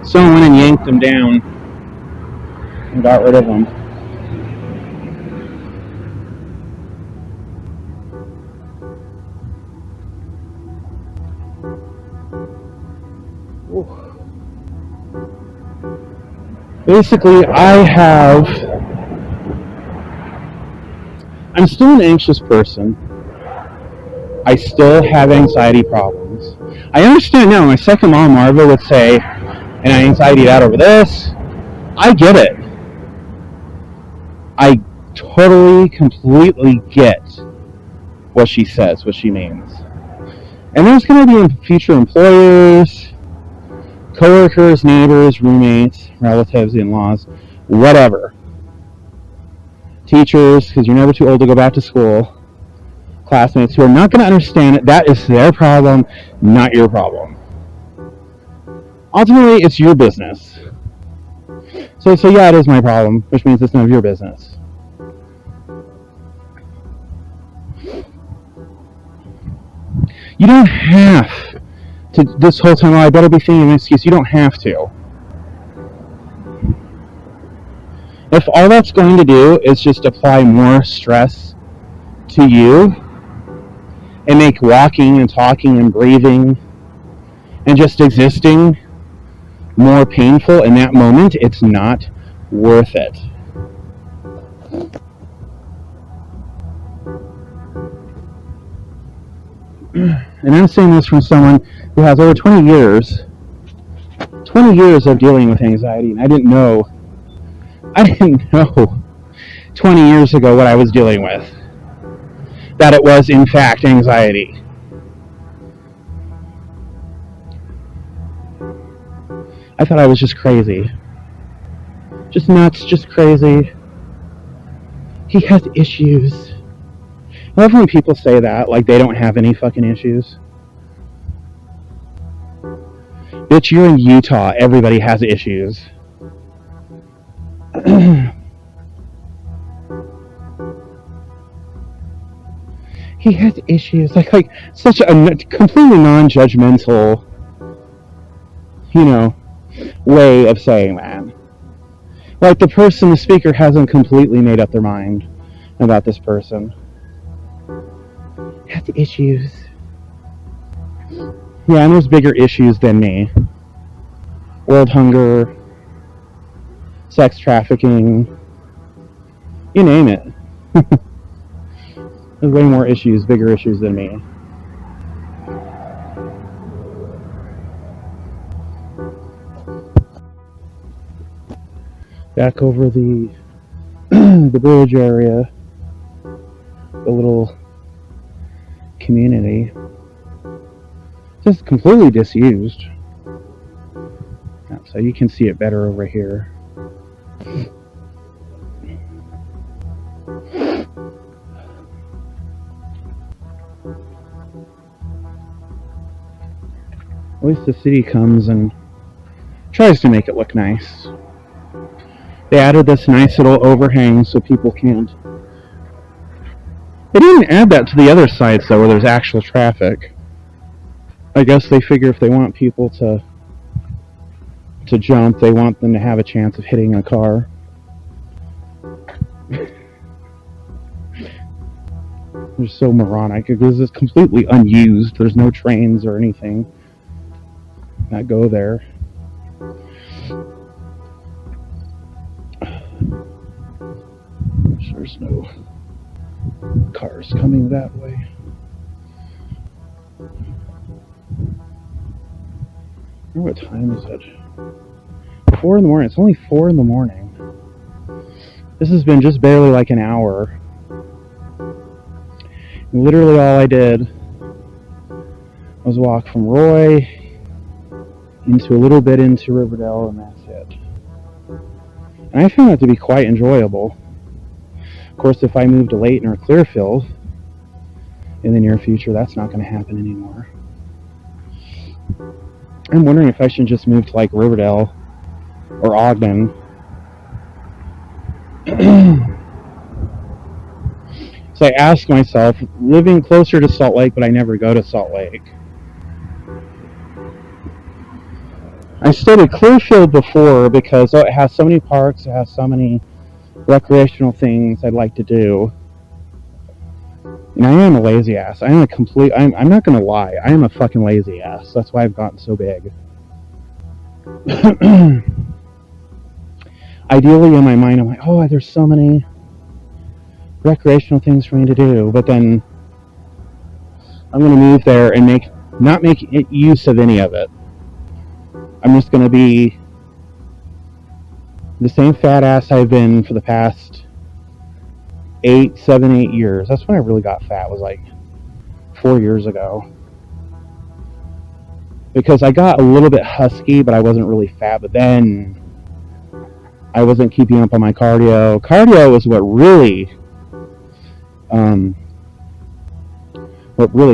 Someone went and yanked them down and got rid of them. Basically, I'm still an anxious person. I still have anxiety problems. I understand now. My second mom, Marva, would say, and I anxietied out over this. I get it. I totally, completely get what she says, what she means. And there's going to be future employers, coworkers, neighbors, roommates, relatives, in-laws, whatever. Teachers, because you're never too old to go back to school. Classmates who are not going to understand it. That is their problem, not your problem. Ultimately, it's your business. So yeah, it is my problem, which means it's none of your business. You don't have to, this whole time, I better be thinking of an excuse. You don't have to. If all that's going to do is just apply more stress to you, and make walking and talking and breathing and just existing more painful in that moment, it's not worth it. And I'm saying this from someone who has over 20 years of dealing with anxiety, and I didn't know 20 years ago what I was dealing with. that it was in fact anxiety. I thought I was just crazy. Just nuts, just crazy. He has issues. I love when people say that, like they don't have any fucking issues. Bitch, you're in Utah. Everybody has issues. He has issues. Like such a completely non-judgmental, way of saying that. Like the speaker hasn't completely made up their mind about this person. Has issues. Yeah, and there's bigger issues than me. World hunger, sex trafficking, you name it. There's way more issues, bigger issues than me. Back over the the bridge area, the little community, just completely disused. So you can see it better over here. At least the city comes and tries to make it look nice. They added this nice little overhang so people can't. They didn't add that to the other sides though, where there's actual traffic. I guess they figure if they want people to jump, they want them to have a chance of hitting a car. They're so moronic because it's completely unused. There's no trains or anything that go there. There's no cars coming that way. What time is it? 4 in the morning. It's only 4 in the morning. This has been just barely like an hour. Literally all I did was walk from Roy into a little bit into Riverdale, and that's it. And I found that to be quite enjoyable. Of course, if I move to Layton or Clearfield in the near future, that's not going to happen anymore. I'm wondering if I should just move to like Riverdale or Ogden. So I ask myself, living closer to Salt Lake, but I never go to Salt Lake. I stayed at Clearfield before because it has so many parks, it has so many recreational things I'd like to do. And I am a lazy ass. I'm not going to lie, I am a fucking lazy ass. That's why I've gotten so big. Ideally in my mind, I'm like, oh, there's so many recreational things for me to do, but then I'm going to move there and not make use of any of it. I'm just going to be the same fat ass I've been for the past 8 years. That's when I really got fat, was like 4 years ago. Because I got a little bit husky, but I wasn't really fat. But then I wasn't keeping up on my cardio. Cardio is what really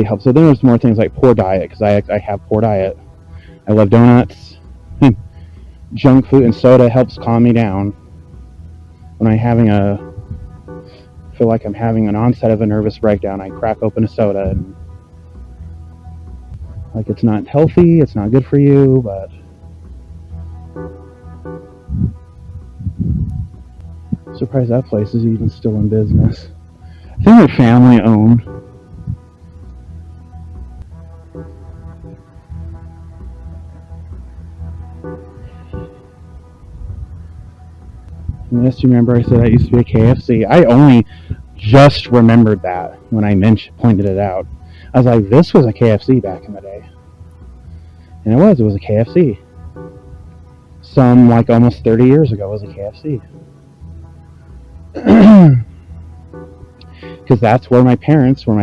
helps. So then there's more things like poor diet, because I have poor diet. I love donuts. Junk food and soda helps calm me down. When feel like I'm having an onset of a nervous breakdown, I crack open a soda, and like, it's not healthy, it's not good for you, but I'm surprised that place is even still in business. I think they're family owned. And yes, you remember I said that used to be a KFC. I only just remembered that when I pointed it out. I was like, this was a KFC back in the day. And it was a KFC. Some, like, almost 30 years ago, was a KFC. because that's where my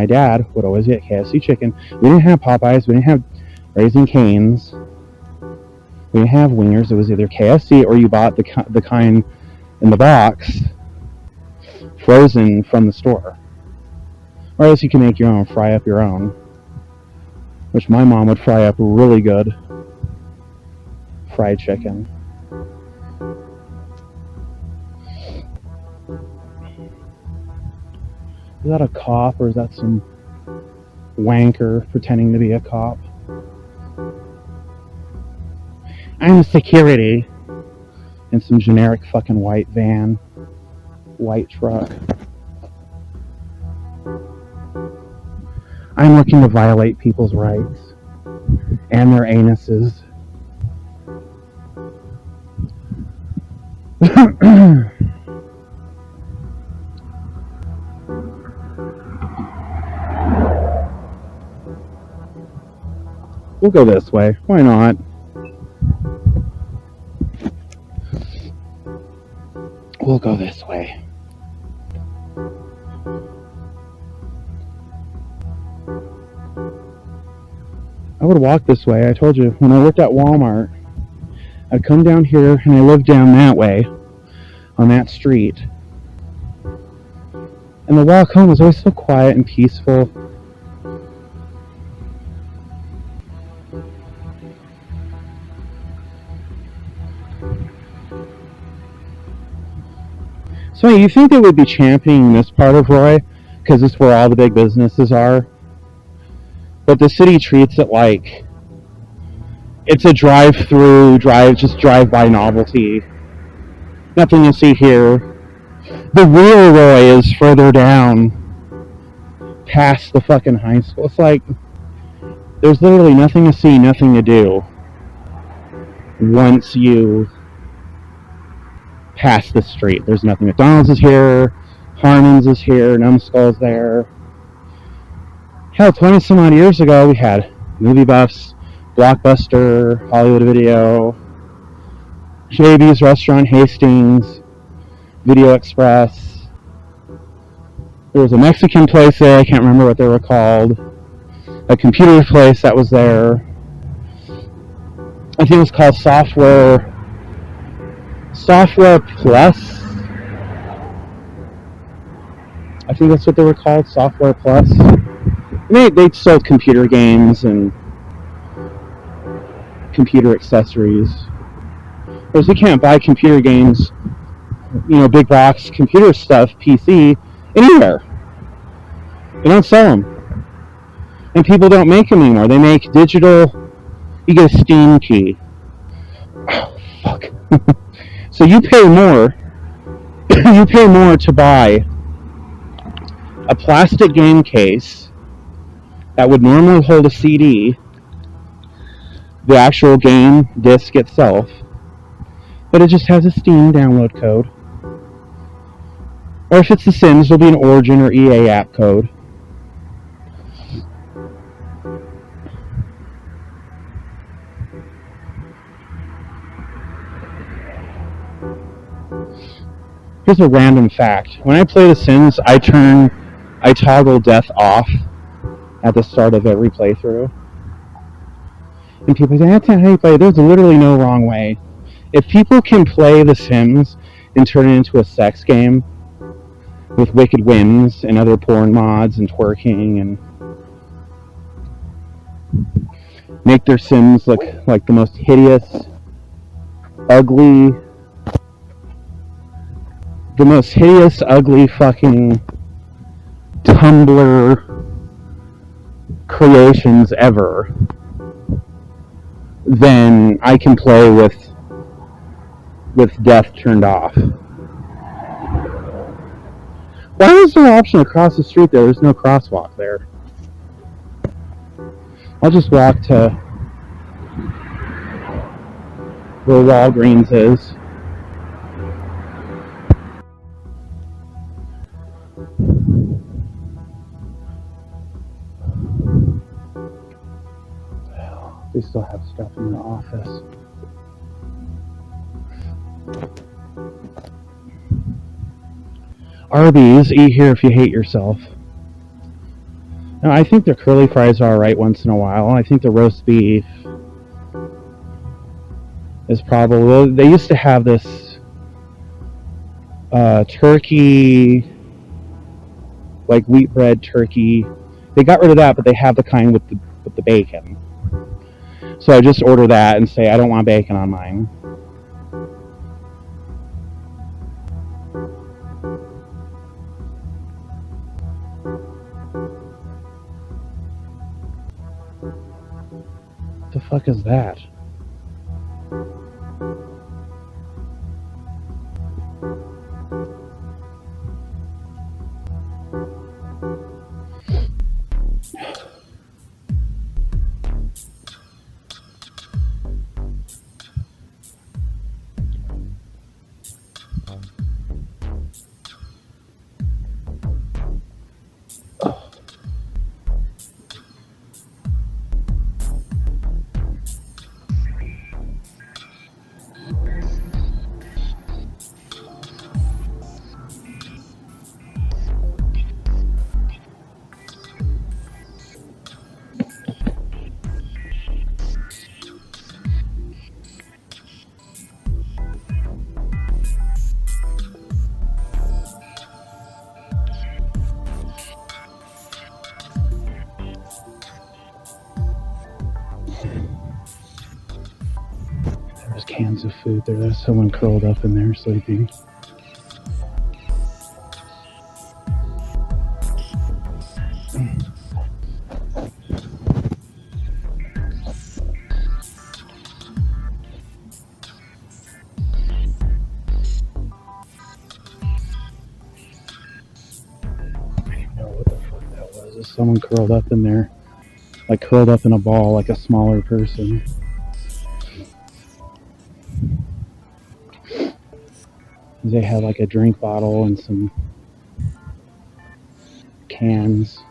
dad would always get KFC chicken. We didn't have Popeyes. We didn't have Raising Cane's. We didn't have wingers. It was either KFC or you bought the kind in the box, frozen from the store. Or else you can make your own, fry up your own. Which my mom would fry up really good fried chicken. Is that a cop or is that some wanker pretending to be a cop? I'm security. In some generic fucking white van. White truck. I'm looking to violate people's rights. And their anuses. We'll go this way. Why not? We'll go this way. I would walk this way. I told you, when I worked at Walmart, I'd come down here and I lived down that way, on that street. And the walk home was always so quiet and peaceful. So you think they would be championing this part of Roy because it's where all the big businesses are? But the city treats it like it's a drive-through, drive-by novelty. Nothing to see here. The real Roy is further down, past the fucking high school. It's like there's literally nothing to see, nothing to do once you pass the street. There's nothing. McDonald's is here, Harmon's is here, Numbskull's there. Hell, 20 some odd years ago, we had Movie Buffs, Blockbuster, Hollywood Video, JB's Restaurant, Hastings, Video Express. There was a Mexican place there, I can't remember what they were called. A computer place that was there. I think it was called Software Plus. I think that's what they were called, Software Plus. They sold computer games and computer accessories. Whereas you can't buy computer games, big box computer stuff, PC, anywhere. They don't sell them. And people don't make them anymore. They make digital, you get a Steam key. Oh, fuck. So you pay more to buy a plastic game case that would normally hold a CD, the actual game disc itself, but it just has a Steam download code. Or if it's The Sims, there'll be an Origin or EA app code. Here's a random fact. When I play The Sims, I toggle death off at the start of every playthrough. And people say, that's not how you play. There's literally no wrong way. If people can play The Sims and turn it into a sex game with wicked whims and other porn mods and twerking and make their Sims look like the most hideous, ugly fucking Tumblr creations ever, then I can play with death turned off. Why is there an option across the street there? There's no crosswalk there. I'll just walk to where Walgreens is. They still have stuff in their office. Arby's, eat here if you hate yourself. No, I think the curly fries are alright once in a while. I think the roast beef is probably... Well, they used to have this turkey, like wheat bread turkey. They got rid of that, but they have the kind with the bacon. So I just order that and say I don't want bacon on mine. What the fuck is that? There's cans of food there. There's someone curled up in there sleeping. There's someone curled up in there, like curled up in a ball, like a smaller person. They had like a drink bottle and some cans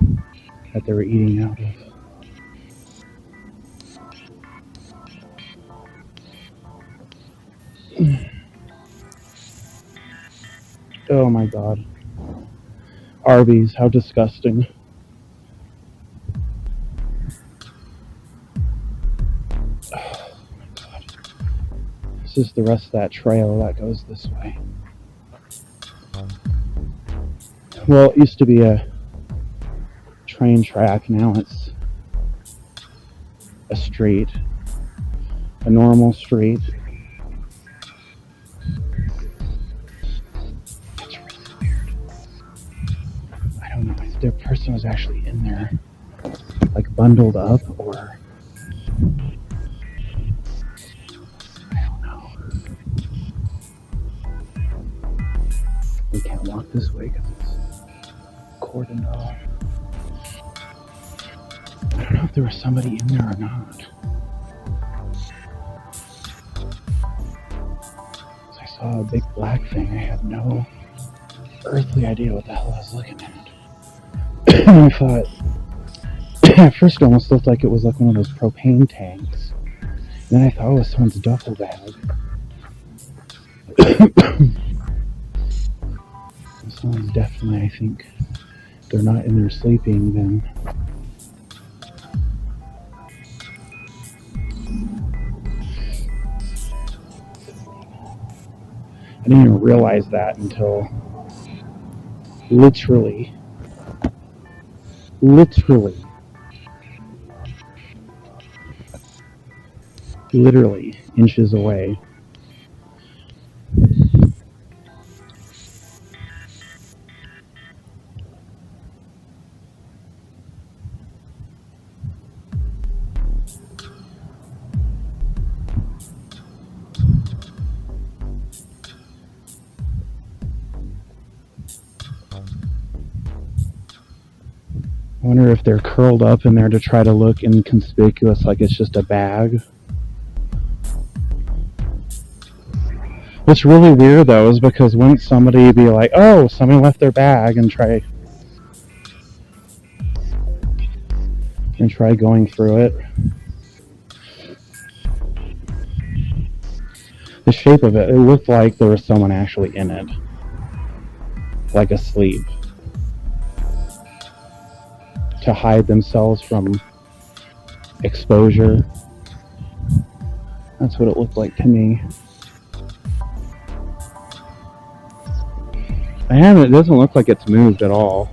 that they were eating out of. Oh my god. Arby's, how disgusting. Oh my god. This is the rest of that trail that goes this way. Well, it used to be a train track, now it's a street. A normal street. It's really weird. I don't know if the person was actually in there, like bundled up, or... I don't know. We can't walk this way because it's cordoned off. I don't know if there was somebody in there or not. I saw a big black thing. I had no earthly idea what the hell I was looking at. I thought, at first it almost looked like it was like one of those propane tanks. And then I thought it was someone's duffel bag. Someone's definitely, I think, if they're not in there sleeping, then... I didn't even realize that until literally inches away. I wonder if they're curled up in there to try to look inconspicuous, like it's just a bag. What's really weird though is because wouldn't somebody be like, oh, somebody left their bag, and try going through it. The shape of it looked like there was someone actually in it, like asleep. to hide themselves from exposure. That's what it looked like to me. It doesn't look like it's moved at all.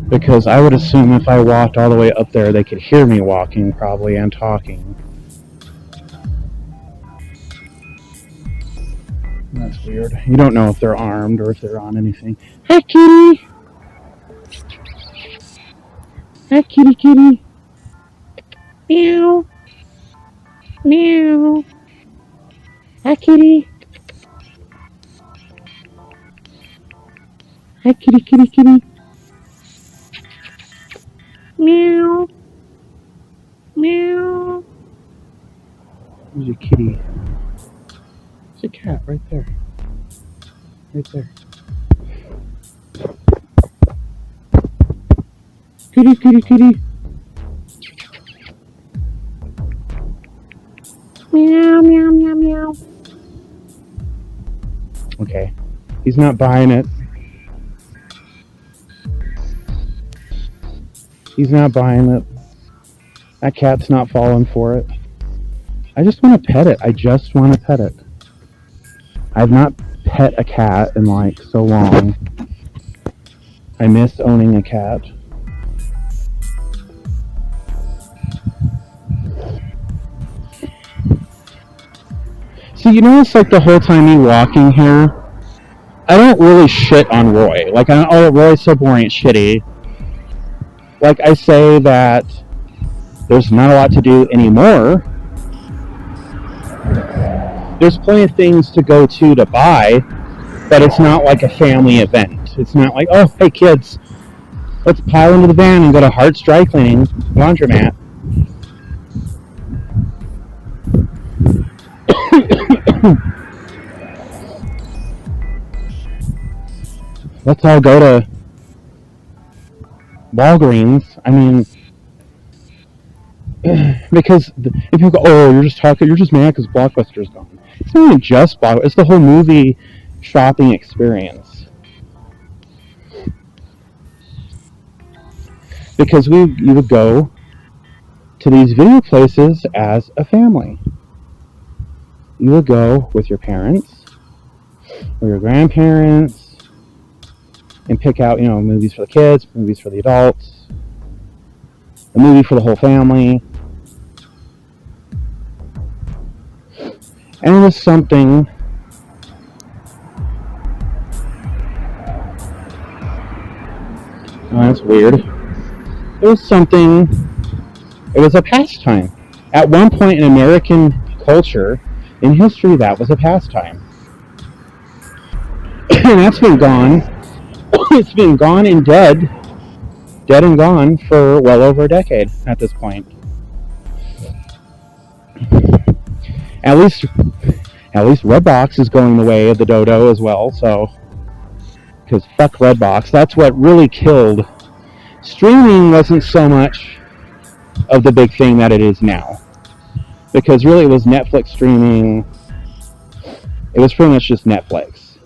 Because I would assume if I walked all the way up there, they could hear me walking probably and talking. That's weird. You don't know if they're armed or if they're on anything. Hi, kitty! Hi, kitty, kitty! Meow! Meow! Hi, kitty! Hi, kitty, kitty, kitty! Meow! Meow! There's a kitty. There's a cat right there. Right there. Kitty, kitty, kitty. Meow, meow, meow, meow. Okay. He's not buying it. He's not buying it. That cat's not falling for it. I just want to pet it. I just want to pet it. I've not pet a cat in like so long. I miss owning a cat. So you notice like the whole time you walking here, I don't really shit on Roy. Like, oh, Roy's so boring, it's shitty. Like, I say that there's not a lot to do anymore. There's plenty of things to go to buy, but it's not like a family event. It's not like, oh, hey kids, let's pile into the van and go to Hart's Dry Cleaning Laundromat. Let's all go to Walgreens. I mean, because if you go, oh, you're just mad because Blockbuster's gone. It's not even just Blockbuster. It's the whole movie shopping experience. Because you would go to these video places as a family. You would go with your parents or your grandparents and pick out, movies for the kids, movies for the adults, a movie for the whole family. And it was something that's weird. It was a pastime. At one point in American culture, in history, that was a pastime. And that's been gone. It's been gone and dead and gone for well over a decade at this point. At least Redbox is going the way of the dodo as well, so, because fuck Redbox. That's what really killed. Streaming wasn't so much of the big thing that it is now, because really it was Netflix streaming. It was pretty much just Netflix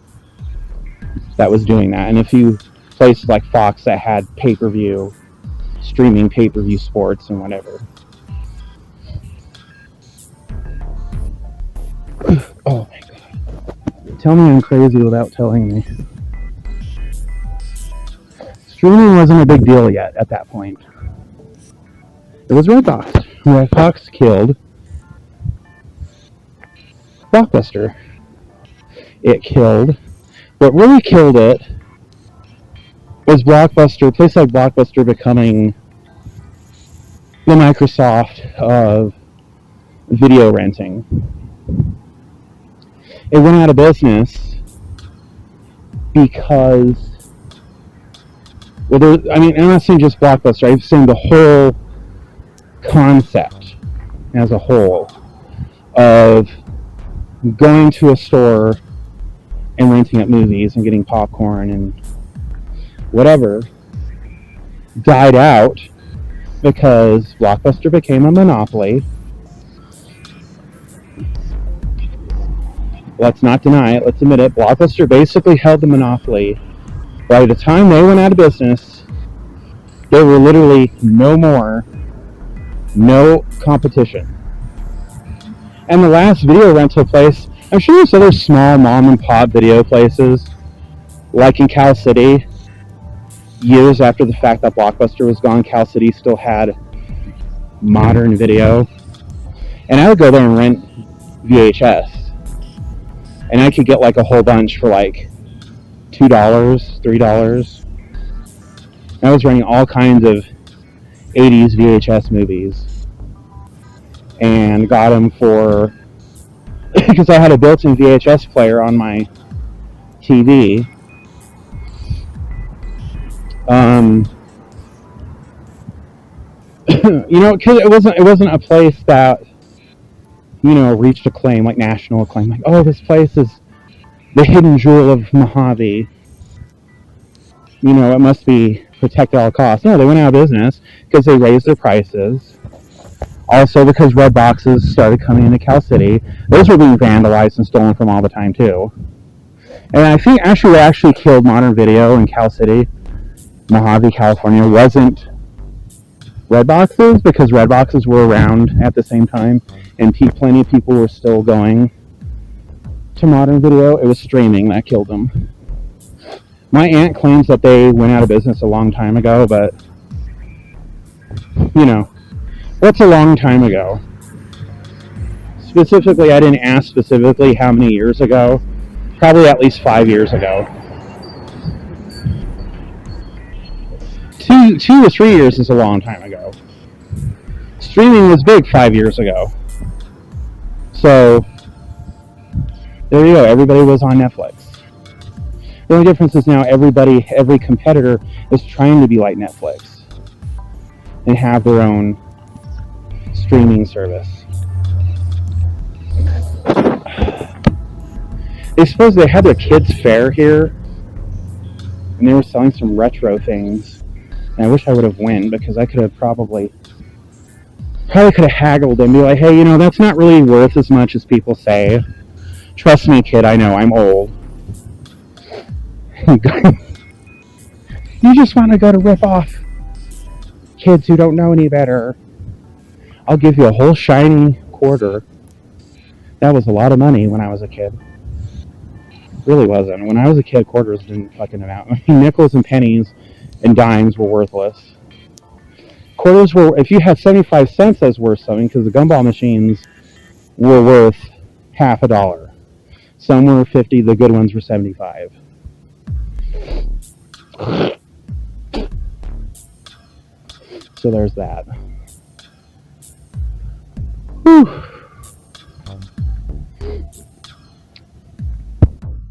that was doing that, and a few places like Fox that had pay-per-view, streaming pay-per-view sports and whatever. Oh my god. Tell me I'm crazy without telling me. Streaming wasn't a big deal yet at that point. It was Redbox. Redbox killed Blockbuster. It killed. What really killed it was Blockbuster, a place like Blockbuster becoming the Microsoft of video renting. It went out of business because, I'm not saying just Blockbuster, I'm saying the whole concept as a whole of going to a store and renting up movies and getting popcorn and whatever died out because Blockbuster became a monopoly. Let's not deny it, let's admit it. Blockbuster basically held the monopoly. By the time they went out of business, there were literally no competition. And the last video rental place, I'm sure there's other small mom and pop video places, like in Cal City. Years after the fact that Blockbuster was gone, Cal City still had modern video. And I would go there and rent VHS. And I could get like a whole bunch for like $2, $3. I was renting all kinds of 80s VHS movies. And got them for, because I had a built-in VHS player on my TV. Because it wasn't a place that, reached acclaim, like national acclaim. Like, oh, this place is the hidden jewel of Mojave. It must be protected at all costs. No, they went out of business because they raised their prices. Also because red boxes started coming into Cal City. Those were being vandalized and stolen from all the time too. And I think what actually killed modern video in Cal City, Mojave, California, wasn't red boxes, because red boxes were around at the same time and plenty of people were still going to modern video. It was streaming that killed them. My aunt claims that they went out of business a long time ago, but what's a long time ago? Specifically, I didn't ask specifically how many years ago. Probably at least 5 years ago. 2 or 3 years is a long time ago. Streaming was big 5 years ago. So, there you go. Everybody was on Netflix. The only difference is now every competitor is trying to be like Netflix and have their own streaming service. They had their kids' fair here, and they were selling some retro things. And I wish I would have won, because I could have probably could have haggled and be like, hey, that's not really worth as much as people say. Trust me, kid, I know, I'm old. You just want to go to rip off kids who don't know any better. I'll give you a whole shiny quarter. That was a lot of money when I was a kid. Really wasn't. When I was a kid, quarters didn't fucking amount. I mean, nickels and pennies and dimes were worthless. Quarters were, if you had 75 cents, that's worth something, because the gumball machines were worth half a dollar. Some were 50, the good ones were 75. So there's that. Whew.